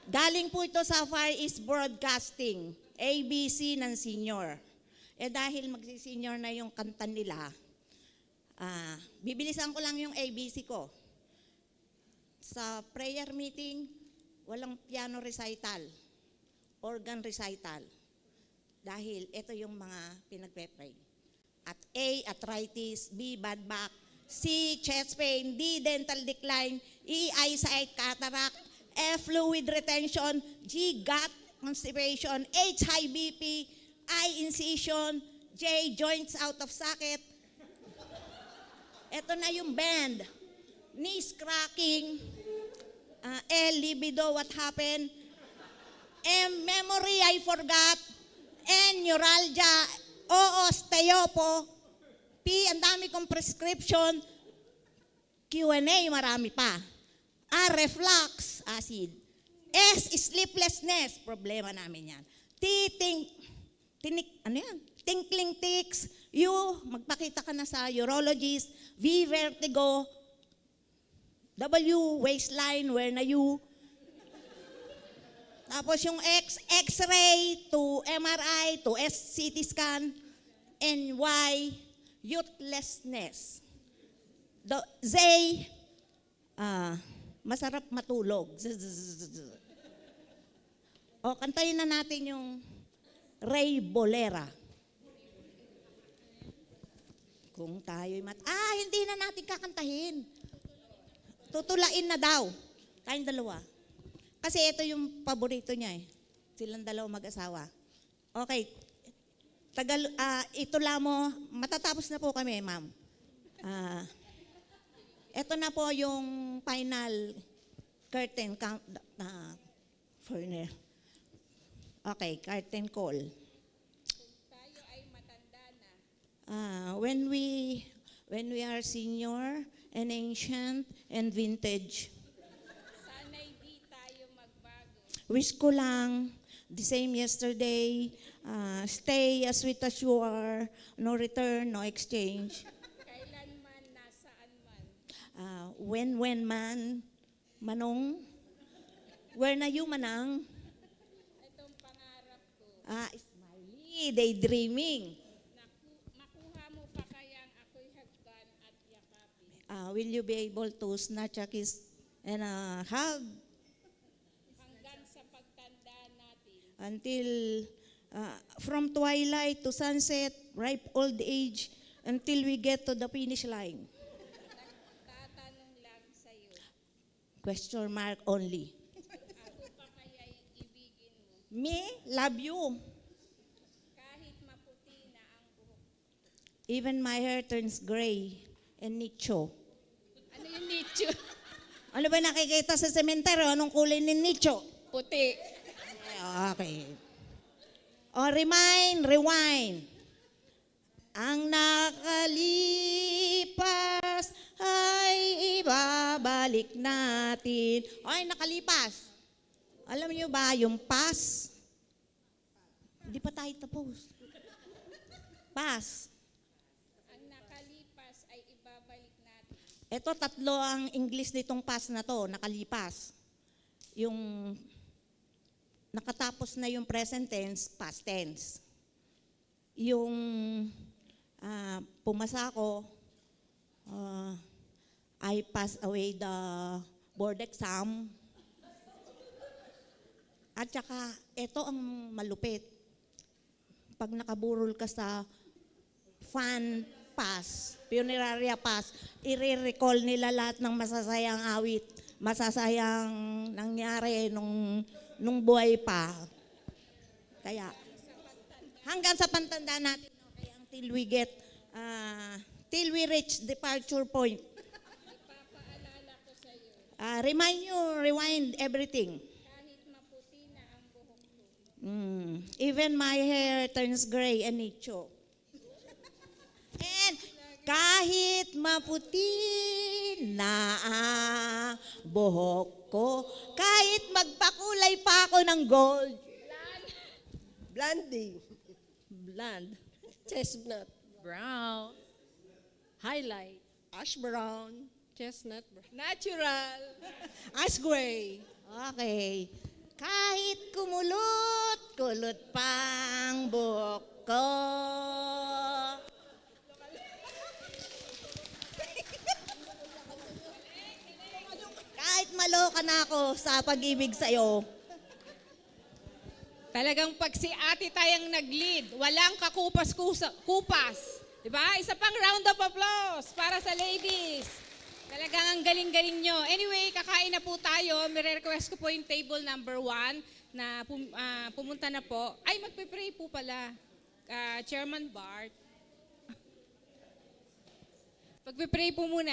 Galing po ito sa Far East Broadcasting, ABC ng senior. Dahil magsi-senior na yung kanta nila, bibilisan ko lang yung ABC ko. Sa prayer meeting, walang piano recital, organ recital. Dahil ito yung mga pinagpe-pray. At A, arthritis, B, bad back, C, chest pain, D, dental decline, E, eyesight, cataract, F, fluid retention, G, gut constipation, H, high BP, I, incision, J, joints out of socket. Ito na yung band. Knees cracking, L, libido, what happened, M, memory, I forgot, N, neuralgia, O, osteopo, P, ang dami kong prescription, Q&A, marami pa. R, reflux, acid. S, sleeplessness, problema namin yan. T, tinkling tics. U, magpakita ka na sa urologist. V, vertigo. W, waistline, where na U. Tapos yung X, X-ray to MRI to CT scan. And Y, youthlessness. Z, masarap matulog. O, kantayin na natin yung Ray Bolera. Kung tayo'y hindi na natin kakantahin. Tutulain na daw. Tayong dalawa. Kasi ito yung paborito niya eh. Silang dalawa mag-asawa. Okay. Ito lang mo. Matatapos na po kami, ma'am. Ito na po yung final curtain count. Okay, curtain call. Tayo ay matanda na. When we are senior and ancient and vintage. Sana'y di tayo magbago. Wish ko lang, the same yesterday, stay as sweet as you are, no return, no exchange. Kailanman, nasaan man. When man, manong, where na you manang? Itong pangarap ko. Smiley, daydreaming. Makuha mo pa kayang ako'y hagkan at yakapin. Will you be able to snatch a kiss and a hug Hanggang sa pagtanda natin. until from twilight to sunset, ripe old age, until we get to the finish line? Tatanong lang sa'yo. Question mark only. Ako pa kaya'y ibigin mo. Me, love you. Kahit maputi na ang buhok. Even my hair turns gray and nicho. Ano yung nicho? Ano ba nakikita sa sementeryo? Anong kulay ni nicho? Puti. Okay. Rewind. Ang nakalipas ay ibabalik natin. Nakalipas. Alam niyo ba, yung past? Hindi pa tayo tapos. Past. Ang nakalipas ay ibabalik natin. Ito, tatlo ang English nitong past na to, nakalipas. Yung nakatapos na yung present tense, past tense. Yung pumasa ko, I passed away the board exam. At saka, ito ang malupit. Pag nakaburol ka sa fun pass, puneraria pass, i-recall nila lahat ng masasayang awit, masasayang nangyari nung buhay pa. Kaya, hanggang sa pantanda natin, okay, until we get, till we reach departure point. Ipapaalala ko sa'yo. Rewind everything. Kahit maputi na ang buhok ko. Even my hair turns gray and nicho. And Kahit maputi na ang buhok ko, kahit magpakulay pa ako ng gold. Blondie. Blonde. Chestnut. Brown. Highlight. Ash brown. Chestnut. Natural. Ash gray. Okay. Kahit kulot pang buhok ko. Kahit maloka na ako sa pag-ibig sa'yo. Talagang pag si Ate Tayang nag-lead, walang kakupas-kupas. Diba? Isa pang round of applause para sa ladies. Talagang ang galing-galing nyo. Anyway, kakain na po tayo. Mire-request ko po yung table number 1 na pumunta na po. Ay, magpe-pray po pala. Chairman Bart. Magpe-pray po muna.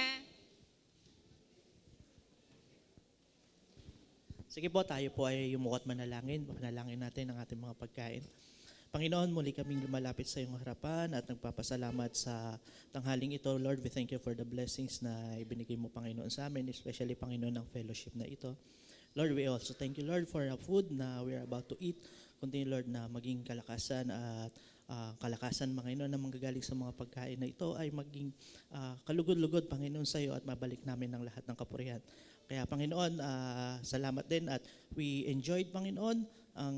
Sige po, tayo po ay yumukat manalangin. Panalangin natin ang ating mga pagkain. Panginoon, muli kaming lumalapit sa iyong harapan at nagpapasalamat sa tanghaling ito. Lord, we thank you for the blessings na ibinigay mo, Panginoon, sa amin, especially, Panginoon, ng fellowship na ito. Lord, we also thank you, Lord, for the food na we are about to eat. Continue, Lord, na maging kalakasan at kalakasan, Panginoon, na manggagaling sa mga pagkain na ito ay maging kalugod-lugod, Panginoon, sa iyo at mabalik namin ang lahat ng kapurihan. Kaya, Panginoon, salamat din at we enjoyed, Panginoon, ang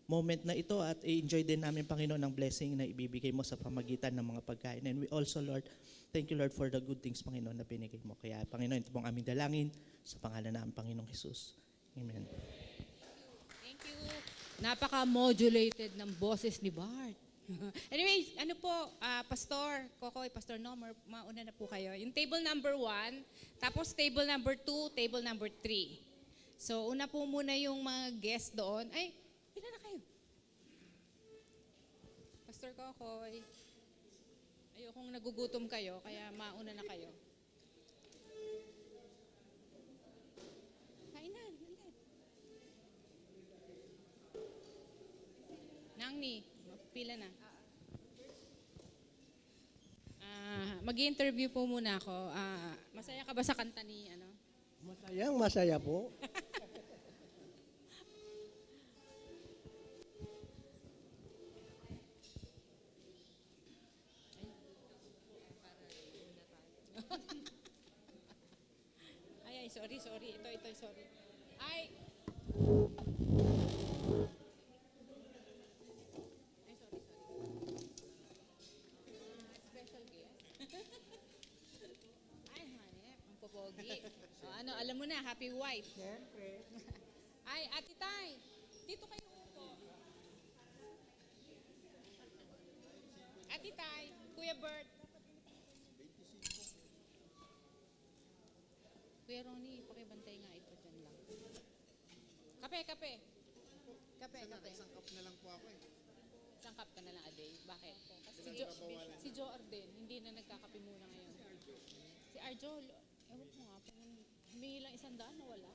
moment na ito at i-enjoy din namin, Panginoon, ang blessing na ibibigay mo sa pamagitan ng mga pagkain. And we also, Lord, thank you, Lord, for the good things, Panginoon, na binigay mo. Kaya, Panginoon, ito pong aming dalangin sa pangalan ng Panginoong Jesus. Amen. Thank you. Napaka-modulated ng boses ni Bart. Anyway, ano po, Pastor Kokoy, Pastor Nomer, mauna na po kayo. Yung table number 1, tapos table number 2, table number 3. So, una po muna yung mga guests doon. Ay, pila na kayo. Pastor Kokoy, ayokong nagugutom kayo, kaya mauna na kayo. Kain na, dali. Nangni, pila na. Mag-interview po muna ako. Masaya ka ba sa kanta ni ano? Masaya po. Ay, sorry. Ito, sorry. Ay, sorry. Special guest. Ay, hanep, ang popogi. Ano, alam mo na, happy wife. Siyempre. Ay, Ate Tay, dito kayo upo. Ate Tay, Kuya Bert. Kuya Ronnie, pakibantay nga ito dyan lang. Kape. Isang cup na lang po ako eh. Isang cup ka na lang a day? Bakit? Si Joe Arden, hindi na nagkakape muna ngayon. Si Arjo, ewan ko nga, humingi lang 100, nawala.